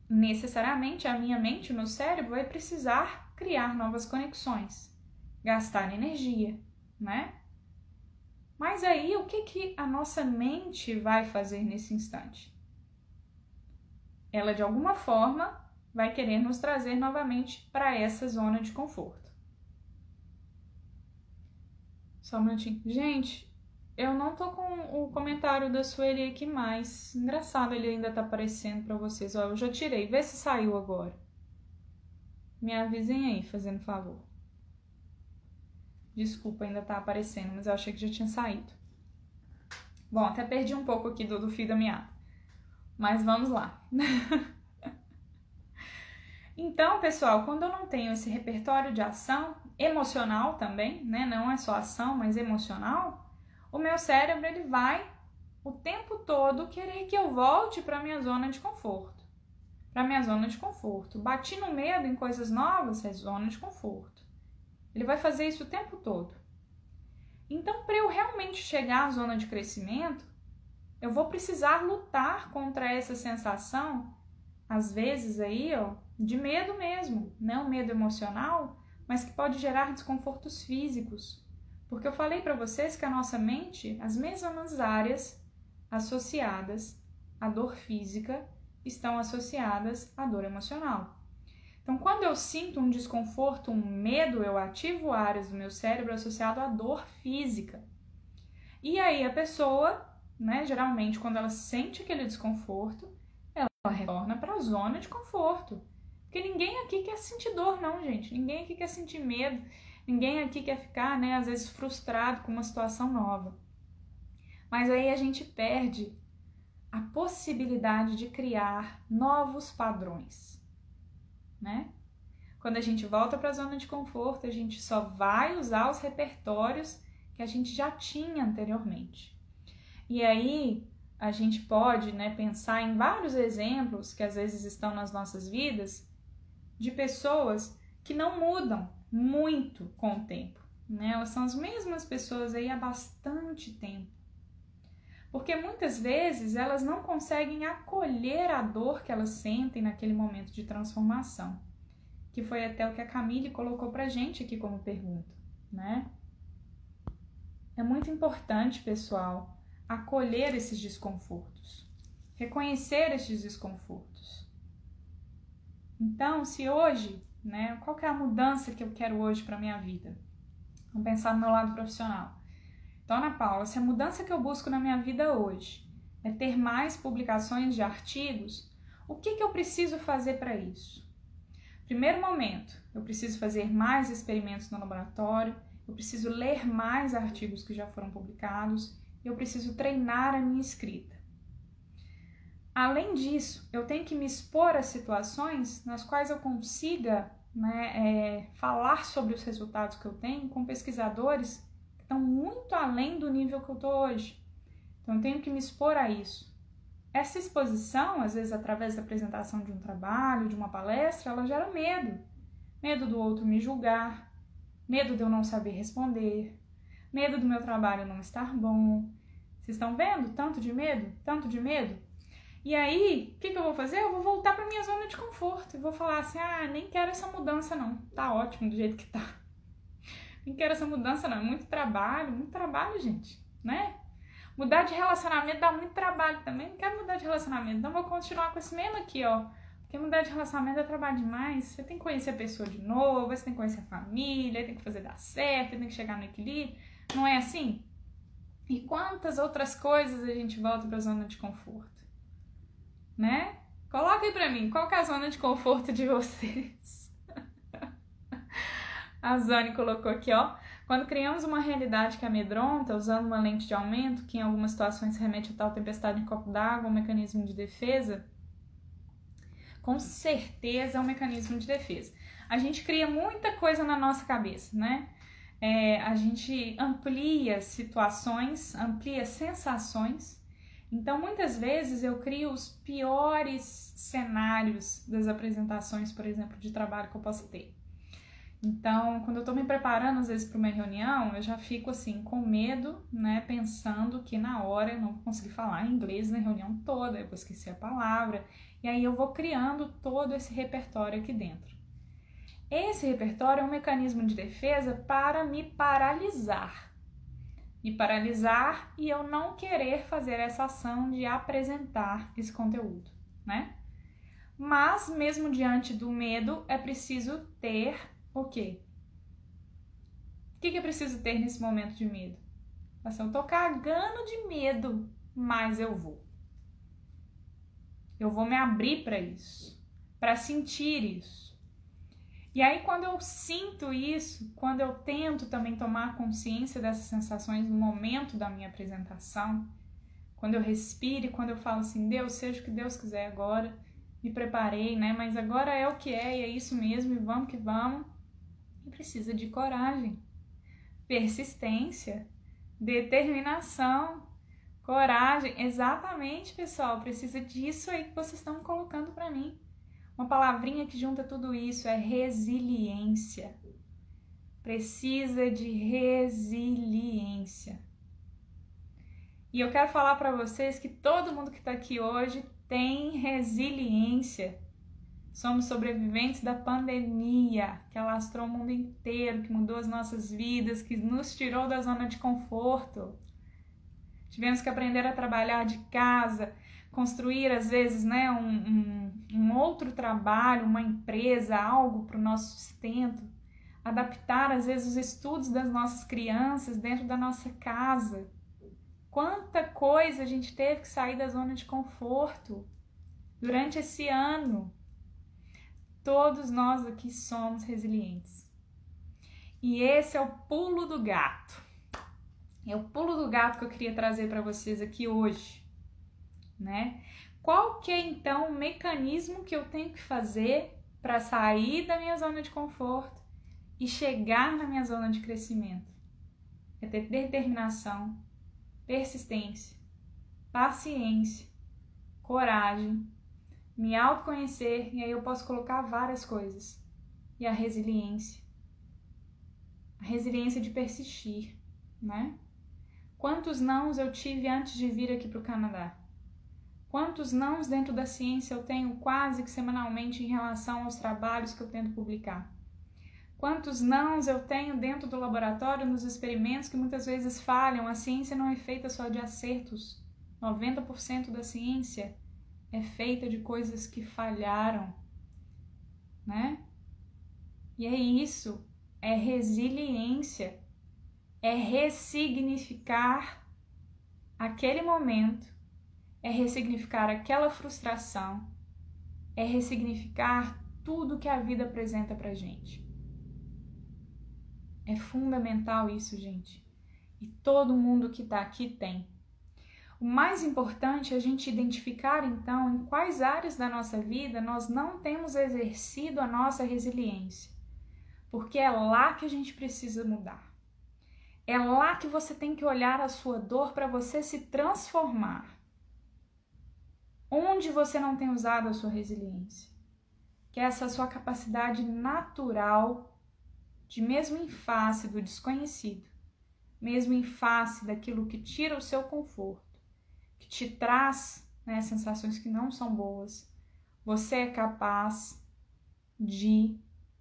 necessariamente a minha mente, o meu cérebro, vai precisar criar novas conexões, gastar energia, né? Mas aí, o que a nossa mente vai fazer nesse instante? Ela, de alguma forma, vai querer nos trazer novamente para essa zona de conforto. Só um minutinho. Gente, eu não tô com o comentário da Sueli aqui mais. Engraçado, ele ainda tá aparecendo para vocês. Ó, eu já tirei. Vê se saiu agora. Me avisem aí, fazendo favor. Desculpa, ainda tá aparecendo, mas eu achei que já tinha saído. Bom, até perdi um pouco aqui do fio da meada. Mas vamos lá. Então, pessoal, quando eu não tenho esse repertório de ação emocional também, né? Não é só ação, mas emocional, o meu cérebro ele vai o tempo todo querer que eu volte para minha zona de conforto. Para minha zona de conforto. Bati no medo em coisas novas, é zona de conforto. Ele vai fazer isso o tempo todo. Então, para eu realmente chegar à zona de crescimento, eu vou precisar lutar contra essa sensação, às vezes aí, ó, de medo mesmo, não medo emocional, mas que pode gerar desconfortos físicos. Porque eu falei para vocês que a nossa mente, as mesmas áreas associadas à dor física estão associadas à dor emocional. Então, quando eu sinto um desconforto, um medo, eu ativo áreas do meu cérebro associado à dor física. E aí a pessoa, né, geralmente quando ela sente aquele desconforto, ela retorna para a zona de conforto. Porque ninguém aqui quer sentir dor, não, gente. Ninguém aqui quer sentir medo. Ninguém aqui quer ficar, né, às vezes frustrado com uma situação nova. Mas aí a gente perde a possibilidade de criar novos padrões. Né? Quando a gente volta para a zona de conforto, a gente só vai usar os repertórios que a gente já tinha anteriormente. E aí a gente pode, né, pensar em vários exemplos que às vezes estão nas nossas vidas de pessoas que não mudam muito com o tempo. Né? Elas são as mesmas pessoas aí há bastante tempo. Porque muitas vezes elas não conseguem acolher a dor que elas sentem naquele momento de transformação, que foi até o que a Camille colocou pra gente aqui como pergunta, né? É muito importante, pessoal, acolher esses desconfortos, reconhecer esses desconfortos. Então, se hoje, né, qual que é a mudança que eu quero hoje para minha vida? Vamos pensar no meu lado profissional. Então, Ana Paula, se a mudança que eu busco na minha vida hoje é ter mais publicações de artigos, o que eu preciso fazer para isso? Primeiro momento, eu preciso fazer mais experimentos no laboratório, eu preciso ler mais artigos que já foram publicados, eu preciso treinar a minha escrita. Além disso, eu tenho que me expor a situações nas quais eu consiga, né, falar sobre os resultados que eu tenho com pesquisadores que estão muito além do nível que eu estou hoje. Então, eu tenho que me expor a isso. Essa exposição, às vezes através da apresentação de um trabalho, de uma palestra, ela gera medo. Medo do outro me julgar, medo de eu não saber responder, medo do meu trabalho não estar bom. Vocês estão vendo? Tanto de medo, tanto de medo. E aí, o que eu vou fazer? Eu vou voltar para minha zona de conforto e vou falar assim, nem quero essa mudança não, tá ótimo do jeito que tá. Nem quero essa mudança não, é muito trabalho, gente, né? Mudar de relacionamento dá muito trabalho também, não quero mudar de relacionamento, então vou continuar com esse mesmo aqui, ó. Porque mudar de relacionamento é trabalho demais, você tem que conhecer a pessoa de novo, você tem que conhecer a família, tem que fazer dar certo, tem que chegar no equilíbrio, não é assim? E quantas outras coisas a gente volta para a zona de conforto? Né? Coloca aí pra mim, qual que é a zona de conforto de vocês? A Zane colocou aqui, ó. Quando criamos uma realidade que amedronta, usando uma lente de aumento, que em algumas situações remete a tal tempestade em copo d'água, um mecanismo de defesa, com certeza é um mecanismo de defesa. A gente cria muita coisa na nossa cabeça, né? A gente amplia situações, amplia sensações. Então, muitas vezes eu crio os piores cenários das apresentações, por exemplo, de trabalho que eu posso ter. Então, quando eu tô me preparando, às vezes, para uma reunião, eu já fico, assim, com medo, né, pensando que na hora eu não vou conseguir falar inglês na reunião toda, eu vou esquecer a palavra, e aí eu vou criando todo esse repertório aqui dentro. Esse repertório é um mecanismo de defesa para me paralisar. Me paralisar e eu não querer fazer essa ação de apresentar esse conteúdo, né? Mas, mesmo diante do medo, é preciso ter o quê? O que é preciso ter nesse momento de medo? Assim, eu tô cagando de medo, mas eu vou. Eu vou me abrir para isso, para sentir isso. E aí, quando eu sinto isso, quando eu tento também tomar consciência dessas sensações no momento da minha apresentação, quando eu respiro e quando eu falo assim, Deus, seja o que Deus quiser agora, me preparei, né? Mas agora é o que é e é isso mesmo, e vamos que vamos. E precisa de coragem, persistência, determinação, coragem. Exatamente, pessoal, precisa disso aí que vocês estão colocando para mim. Uma palavrinha que junta tudo isso é resiliência. Precisa de resiliência. E eu quero falar para vocês que todo mundo que está aqui hoje tem resiliência. Somos sobreviventes da pandemia, que alastrou o mundo inteiro, que mudou as nossas vidas, que nos tirou da zona de conforto. Tivemos que aprender a trabalhar de casa, construir, às vezes, né, um outro trabalho, uma empresa, algo para o nosso sustento, adaptar, às vezes, os estudos das nossas crianças dentro da nossa casa. Quanta coisa a gente teve que sair da zona de conforto durante esse ano. Todos nós aqui somos resilientes. E esse é o pulo do gato. É o pulo do gato que eu queria trazer para vocês aqui hoje, né? Qual que é então o mecanismo que eu tenho que fazer para sair da minha zona de conforto e chegar na minha zona de crescimento? É ter determinação, persistência, paciência, coragem, me autoconhecer, e aí eu posso colocar várias coisas. E a resiliência de persistir, né? Quantos nãos eu tive antes de vir aqui para o Canadá? Quantos nãos dentro da ciência eu tenho quase que semanalmente em relação aos trabalhos que eu tento publicar? Quantos nãos eu tenho dentro do laboratório, nos experimentos que muitas vezes falham? A ciência não é feita só de acertos. 90% da ciência é feita de coisas que falharam, né? E é isso, é resiliência, é ressignificar aquele momento, é ressignificar aquela frustração, é ressignificar tudo que a vida apresenta pra gente. É fundamental isso, gente. E todo mundo que tá aqui tem. O mais importante é a gente identificar, então, em quais áreas da nossa vida nós não temos exercido a nossa resiliência. Porque é lá que a gente precisa mudar. É lá que você tem que olhar a sua dor para você se transformar. Onde você não tem usado a sua resiliência? Que é essa sua capacidade natural de, mesmo em face do desconhecido, mesmo em face daquilo que tira o seu conforto, que te traz, né, sensações que não são boas, você é capaz de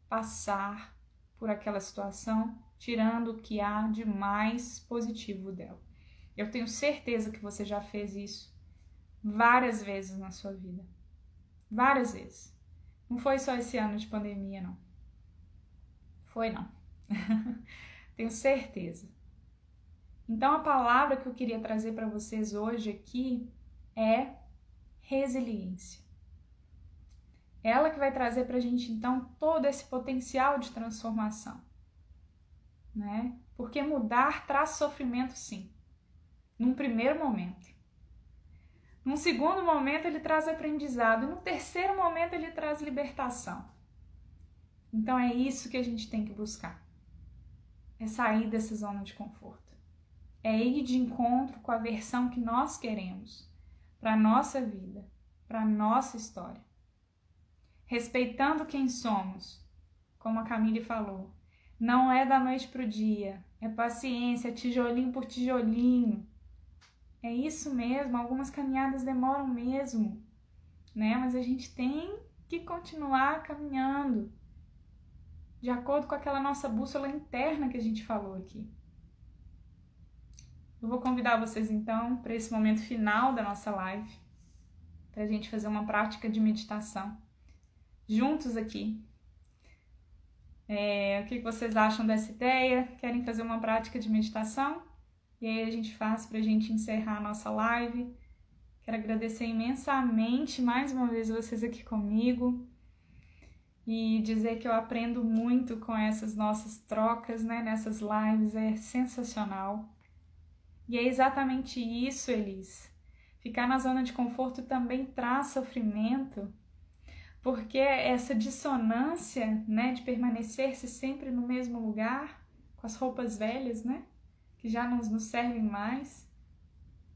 passar por aquela situação, tirando o que há de mais positivo dela. Eu tenho certeza que você já fez isso várias vezes na sua vida. Várias vezes. Não foi só esse ano de pandemia, não. Foi, não. Tenho certeza. Então, a palavra que eu queria trazer para vocês hoje aqui é resiliência. Ela que vai trazer para a gente, então, todo esse potencial de transformação, né? Porque mudar traz sofrimento, sim. Num primeiro momento. Num segundo momento, ele traz aprendizado. E no terceiro momento, ele traz libertação. Então, é isso que a gente tem que buscar. É sair dessa zona de conforto. É ir de encontro com a versão que nós queremos para a nossa vida, para a nossa história. Respeitando quem somos, como a Camille falou. Não é da noite para o dia, é paciência, é tijolinho por tijolinho. É isso mesmo, algumas caminhadas demoram mesmo, né? Mas a gente tem que continuar caminhando, de acordo com aquela nossa bússola interna que a gente falou aqui. Eu vou convidar vocês, então, para esse momento final da nossa live, para a gente fazer uma prática de meditação, juntos aqui. O que vocês acham dessa ideia? Querem fazer uma prática de meditação? E aí a gente faz para a gente encerrar a nossa live. Quero agradecer imensamente mais uma vez vocês aqui comigo e dizer que eu aprendo muito com essas nossas trocas, né? Nessas lives, é sensacional. E é exatamente isso, Elis. Ficar na zona de conforto também traz sofrimento, porque essa dissonância, né, de permanecer-se sempre no mesmo lugar, com as roupas velhas, né, que já não nos servem mais,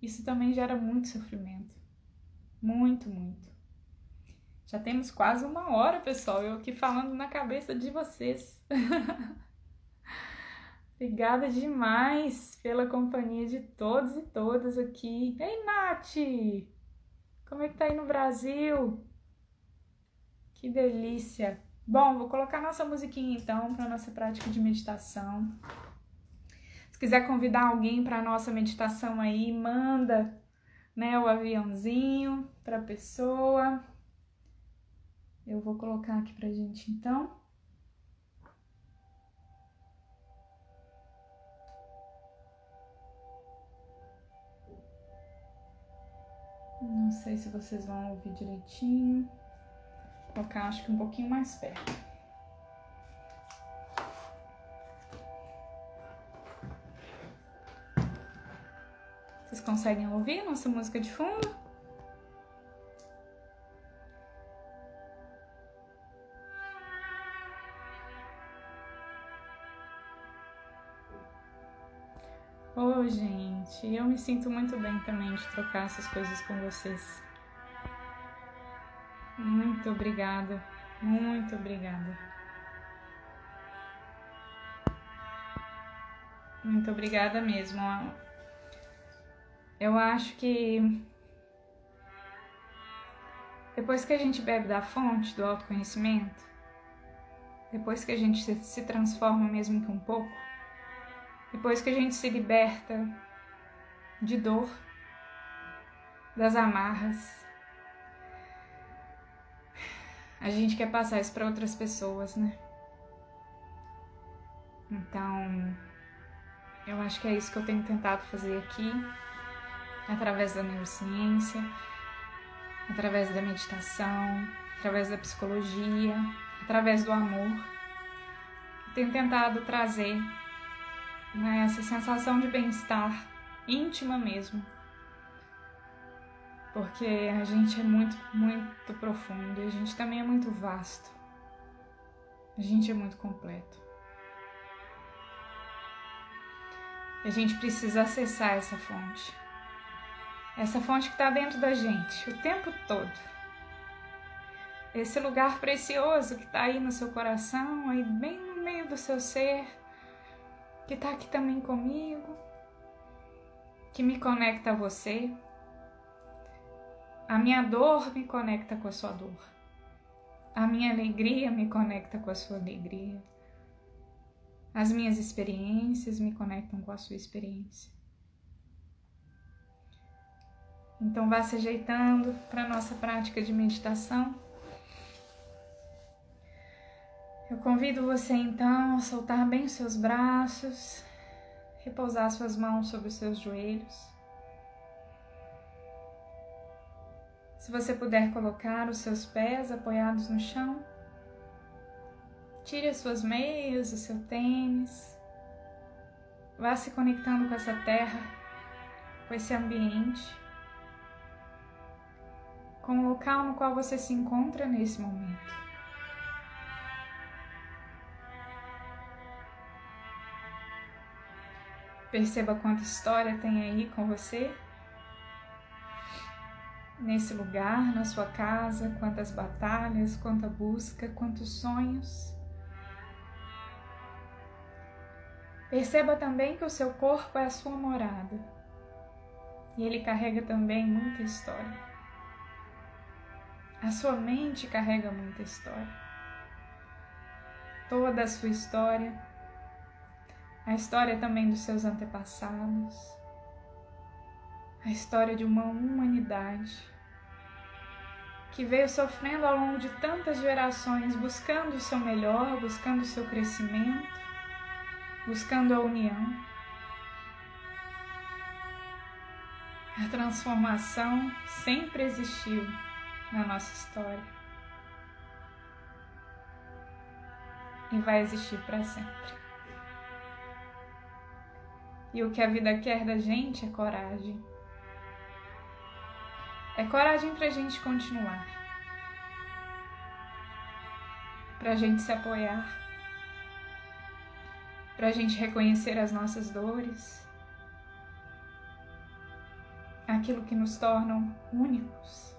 isso também gera muito sofrimento. Muito, muito. Já temos quase 1 hora, pessoal, eu aqui falando na cabeça de vocês. Obrigada demais pela companhia de todos e todas aqui. Ei, Nath! Como é que tá aí no Brasil? Que delícia! Bom, vou colocar nossa musiquinha então para nossa prática de meditação. Se quiser convidar alguém para nossa meditação aí, manda, né, o aviãozinho para a pessoa. Eu vou colocar aqui pra gente então. Não sei se vocês vão ouvir direitinho. Vou colocar, acho que um pouquinho mais perto. Vocês conseguem ouvir nossa música de fundo? Ô, gente, eu me sinto muito bem também de trocar essas coisas com vocês. Muito obrigada, muito obrigada. Muito obrigada mesmo. Eu acho que depois que a gente bebe da fonte do autoconhecimento, depois que a gente se transforma mesmo que um pouco, depois que a gente se liberta de dor, das amarras, a gente quer passar isso para outras pessoas, né? Então, eu acho que é isso que eu tenho tentado fazer aqui, através da neurociência, através da meditação, através da psicologia, através do amor. Eu tenho tentado trazer, né, essa sensação de bem-estar íntima mesmo, porque a gente é muito, muito profundo e a gente também é muito vasto, a gente é muito completo. A gente precisa acessar essa fonte que está dentro da gente o tempo todo. Esse lugar precioso que está aí no seu coração, aí bem no meio do seu ser, que está aqui também comigo, que me conecta a você. A minha dor me conecta com a sua dor. A minha alegria me conecta com a sua alegria. As minhas experiências me conectam com a sua experiência. Então vá se ajeitando para a nossa prática de meditação. Eu convido você então a soltar bem os seus braços, repousar suas mãos sobre os seus joelhos. Se você puder colocar os seus pés apoiados no chão, tire as suas meias, o seu tênis, vá se conectando com essa terra, com esse ambiente, com o local no qual você se encontra nesse momento. Perceba quanta história tem aí com você, nesse lugar, na sua casa, quantas batalhas, quanta busca, quantos sonhos. Perceba também que o seu corpo é a sua morada e ele carrega também muita história. A sua mente carrega muita história. Toda a sua história, a história também dos seus antepassados, a história de uma humanidade que veio sofrendo ao longo de tantas gerações, buscando o seu melhor, buscando o seu crescimento, buscando a união. A transformação sempre existiu na nossa história e vai existir para sempre. E o que a vida quer da gente é coragem. É coragem para a gente continuar, para a gente se apoiar, para a gente reconhecer as nossas dores, aquilo que nos tornam únicos.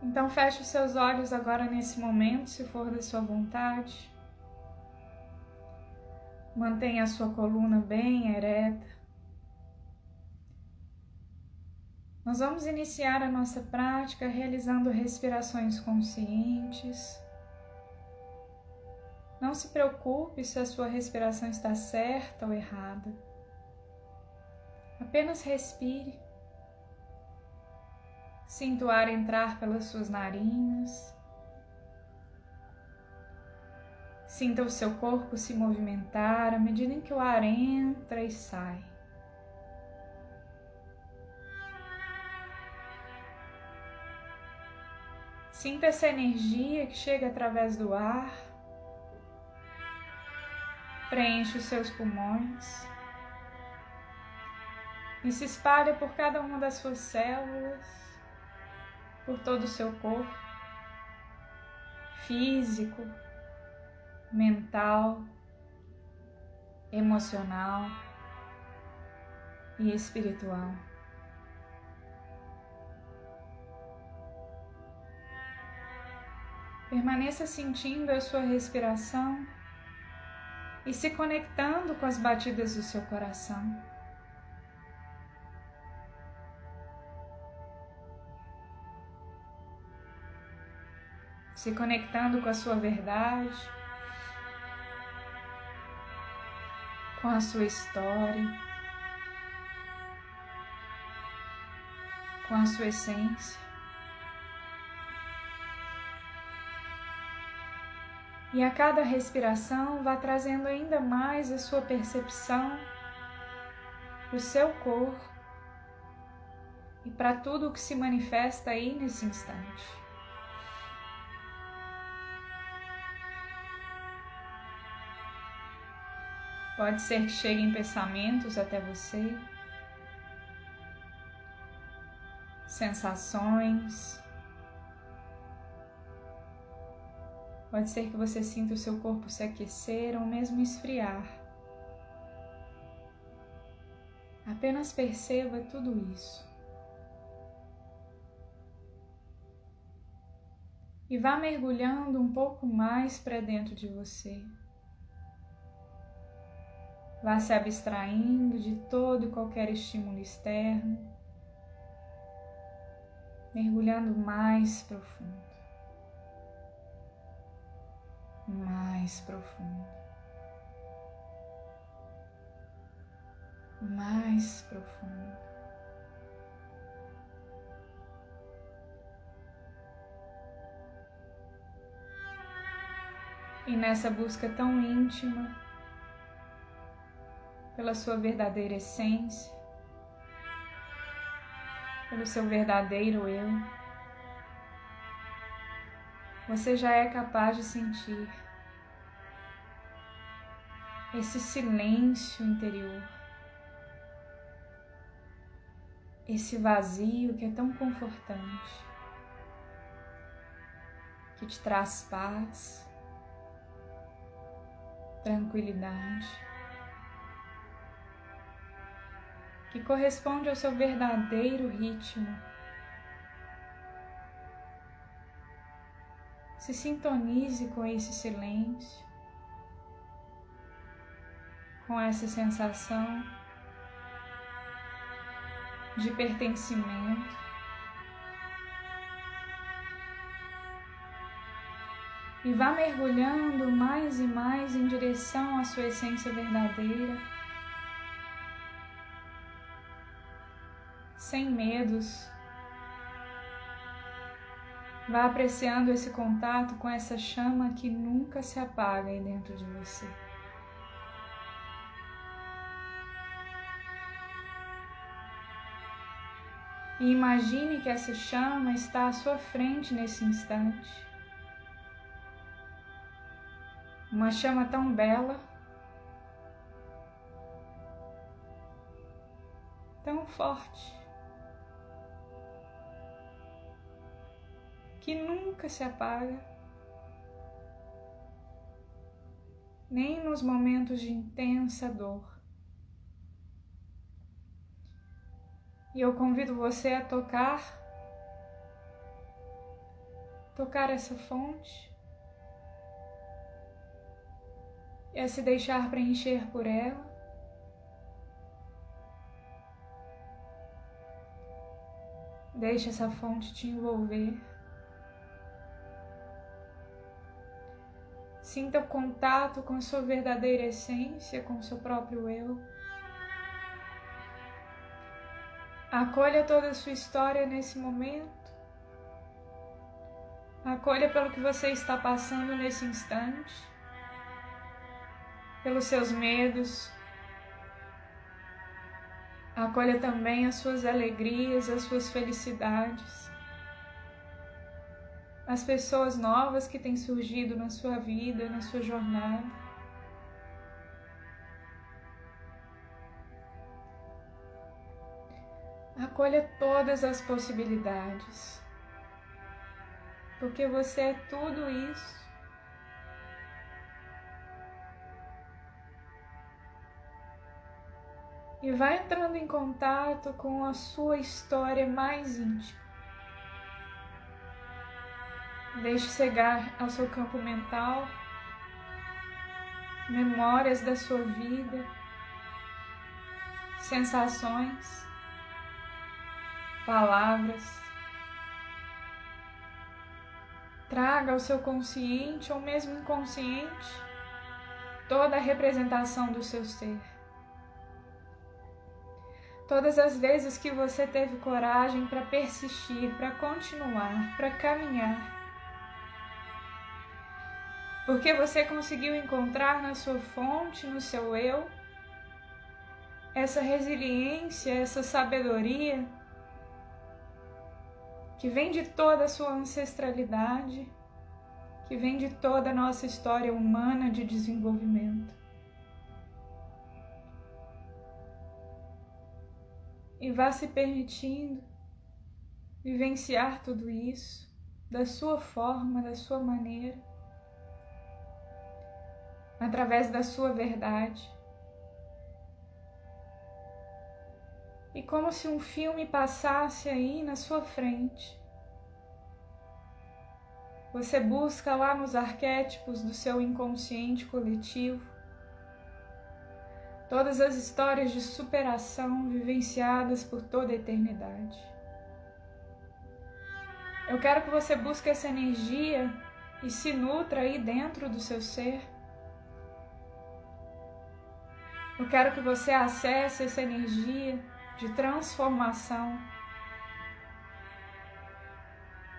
Então feche os seus olhos agora nesse momento, se for da sua vontade. Mantenha a sua coluna bem ereta. Nós vamos iniciar a nossa prática realizando respirações conscientes. Não se preocupe se a sua respiração está certa ou errada. Apenas respire. Sinta o ar entrar pelas suas narinas. Sinta o seu corpo se movimentar à medida em que o ar entra e sai. Sinta essa energia que chega através do ar, preenche os seus pulmões e se espalha por cada uma das suas células, por todo o seu corpo, físico, mental, emocional e espiritual. Permaneça sentindo a sua respiração e se conectando com as batidas do seu coração. Se conectando com a sua verdade, com a sua história, com a sua essência. E a cada respiração vá trazendo ainda mais a sua percepção para o seu corpo e para tudo o que se manifesta aí nesse instante. Pode ser que cheguem pensamentos até você, sensações. Pode ser que você sinta o seu corpo se aquecer ou mesmo esfriar. Apenas perceba tudo isso. E vá mergulhando um pouco mais para dentro de você. Vá se abstraindo de todo e qualquer estímulo externo, mergulhando mais profundo, mais profundo, mais profundo. E nessa busca tão íntima pela sua verdadeira essência, pelo seu verdadeiro eu, você já é capaz de sentir esse silêncio interior, esse vazio que é tão confortante, que te traz paz, tranquilidade, que corresponde ao seu verdadeiro ritmo. Se sintonize com esse silêncio, com essa sensação de pertencimento. E vá mergulhando mais e mais em direção à sua essência verdadeira, sem medos. Vá apreciando esse contato com essa chama que nunca se apaga aí dentro de você. E imagine que essa chama está à sua frente nesse instante. Uma chama tão bela, tão forte, que nunca se apaga, nem nos momentos de intensa dor. E eu convido você a tocar essa fonte e a se deixar preencher por ela. Deixe essa fonte te envolver. Sinta o contato com a sua verdadeira essência, com o seu próprio eu. Acolha toda a sua história nesse momento. Acolha pelo que você está passando nesse instante, pelos seus medos. Acolha também as suas alegrias, as suas felicidades, as pessoas novas que têm surgido na sua vida, na sua jornada. Acolha todas as possibilidades, porque você é tudo isso. E vai entrando em contato com a sua história mais íntima. Deixe chegar ao seu campo mental memórias da sua vida, sensações, palavras. Traga ao seu consciente ou mesmo inconsciente toda a representação do seu ser. Todas as vezes que você teve coragem para persistir, para continuar, para caminhar, porque você conseguiu encontrar na sua fonte, no seu eu, essa resiliência, essa sabedoria que vem de toda a sua ancestralidade, que vem de toda a nossa história humana de desenvolvimento. E vá se permitindo vivenciar tudo isso da sua forma, da sua maneira, através da sua verdade. E como se um filme passasse aí na sua frente, você busca lá nos arquétipos do seu inconsciente coletivo todas as histórias de superação vivenciadas por toda a eternidade. Eu quero que você busque essa energia e se nutra aí dentro do seu ser. Eu quero que você acesse essa energia de transformação,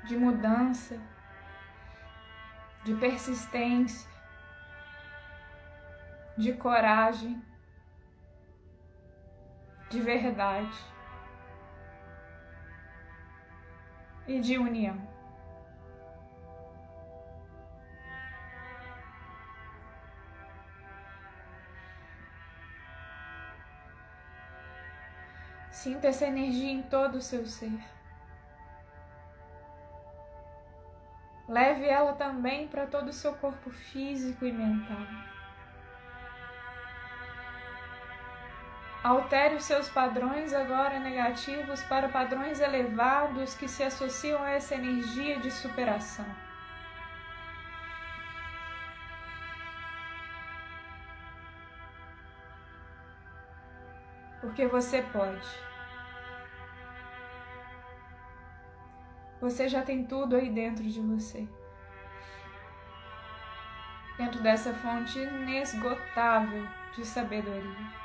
de mudança, de persistência, de coragem, de verdade e de união. Sinta essa energia em todo o seu ser. Leve ela também para todo o seu corpo físico e mental. Altere os seus padrões agora negativos para padrões elevados que se associam a essa energia de superação. Porque você pode. Você já tem tudo aí dentro de você. Dentro dessa fonte inesgotável de sabedoria.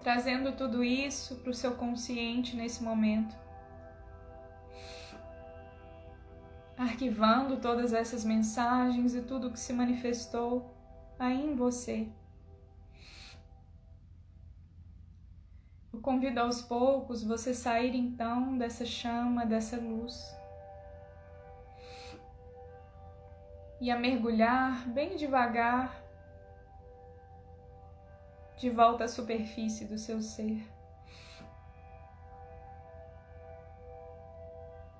Trazendo tudo isso para o seu consciente nesse momento. Arquivando todas essas mensagens e tudo que se manifestou aí em você. Eu convido aos poucos você sair então dessa chama, dessa luz. E a mergulhar bem devagar de volta à superfície do seu ser.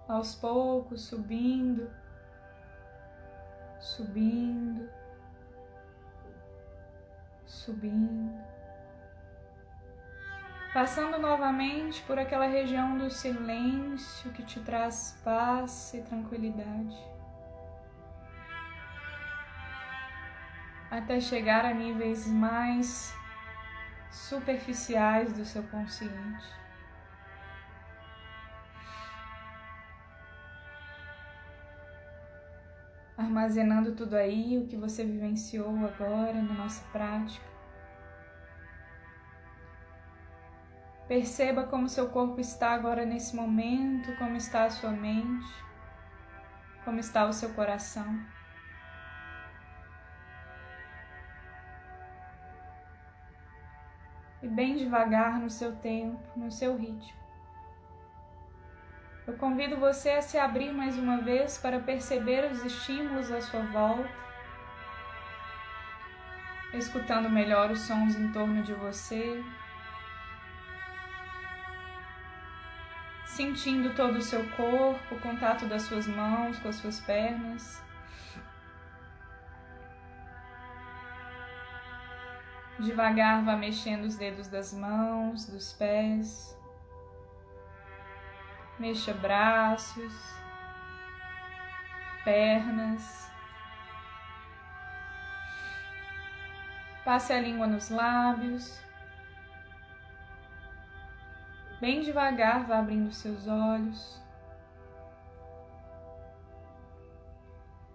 Aos poucos, subindo, subindo, subindo. Passando novamente por aquela região do silêncio que te traz paz e tranquilidade. Até chegar a níveis mais superficiais do seu consciente. Armazenando tudo aí, o que você vivenciou agora na nossa prática. Perceba como seu corpo está agora nesse momento, como está a sua mente, como está o seu coração. E bem devagar, no seu tempo, no seu ritmo. Eu convido você a se abrir mais uma vez para perceber os estímulos à sua volta, escutando melhor os sons em torno de você, sentindo todo o seu corpo, o contato das suas mãos com as suas pernas. Devagar vá mexendo os dedos das mãos, dos pés. Mexa braços, pernas. Passe a língua nos lábios. Bem devagar, vá abrindo seus olhos.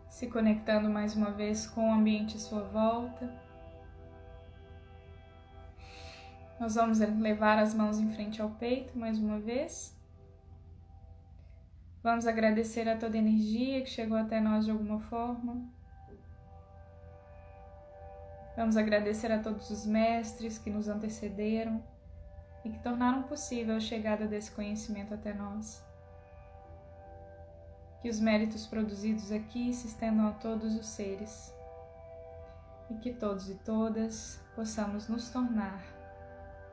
Se conectando mais uma vez com o ambiente à sua volta. Nós vamos levar as mãos em frente ao peito mais uma vez. Vamos agradecer a toda a energia que chegou até nós de alguma forma. Vamos agradecer a todos os mestres que nos antecederam e que tornaram possível a chegada desse conhecimento até nós. Que os méritos produzidos aqui se estendam a todos os seres e que todos e todas possamos nos tornar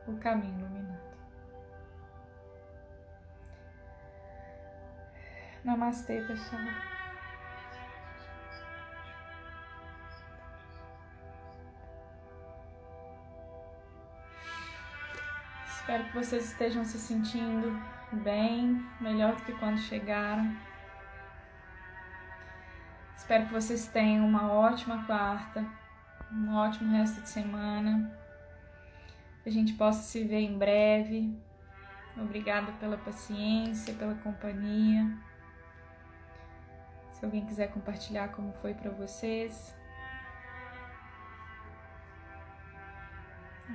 o caminho iluminado. Namastê, pessoal. Espero que vocês estejam se sentindo bem, melhor do que quando chegaram. Espero que vocês tenham uma ótima quarta, um ótimo resto de semana. Que a gente possa se ver em breve. Obrigada pela paciência, pela companhia. Se alguém quiser compartilhar como foi para vocês.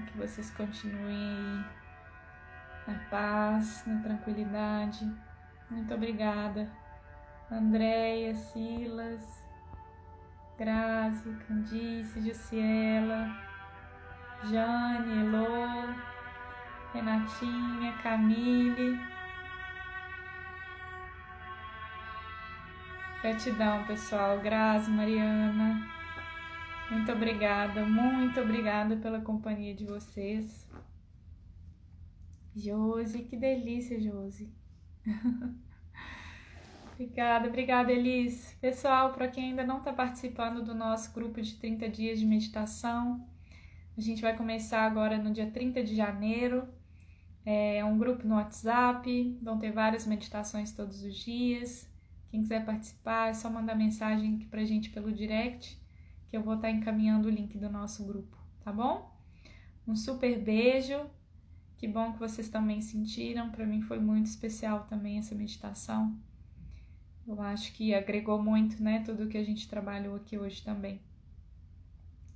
Que vocês continuem aí na paz, na tranquilidade. Muito obrigada. Andréia, Silas, Grazi, Candice, Jussiela, Jane, Elô, Renatinha, Camille. Gratidão, pessoal. Grazi, Mariana. Muito obrigada pela companhia de vocês. Josi, que delícia, Josi. Obrigada, Elis. Pessoal, para quem ainda não está participando do nosso grupo de 30 dias de meditação, a gente vai começar agora no dia 30 de janeiro. É um grupo no WhatsApp, vão ter várias meditações todos os dias. Quem quiser participar, é só mandar mensagem aqui pra gente pelo direct, que eu vou estar encaminhando o link do nosso grupo, tá bom? Um super beijo, que bom que vocês também sentiram, para mim foi muito especial também essa meditação. Eu acho que agregou muito, né, tudo que a gente trabalhou aqui hoje também.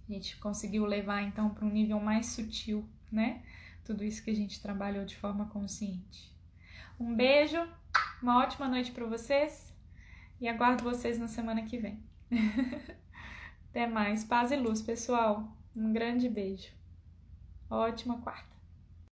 A gente conseguiu levar então para um nível mais sutil, né, tudo isso que a gente trabalhou de forma consciente. Um beijo, uma ótima noite para vocês e aguardo vocês na semana que vem. Até mais. Paz e luz, pessoal. Um grande beijo. Ótima quarta.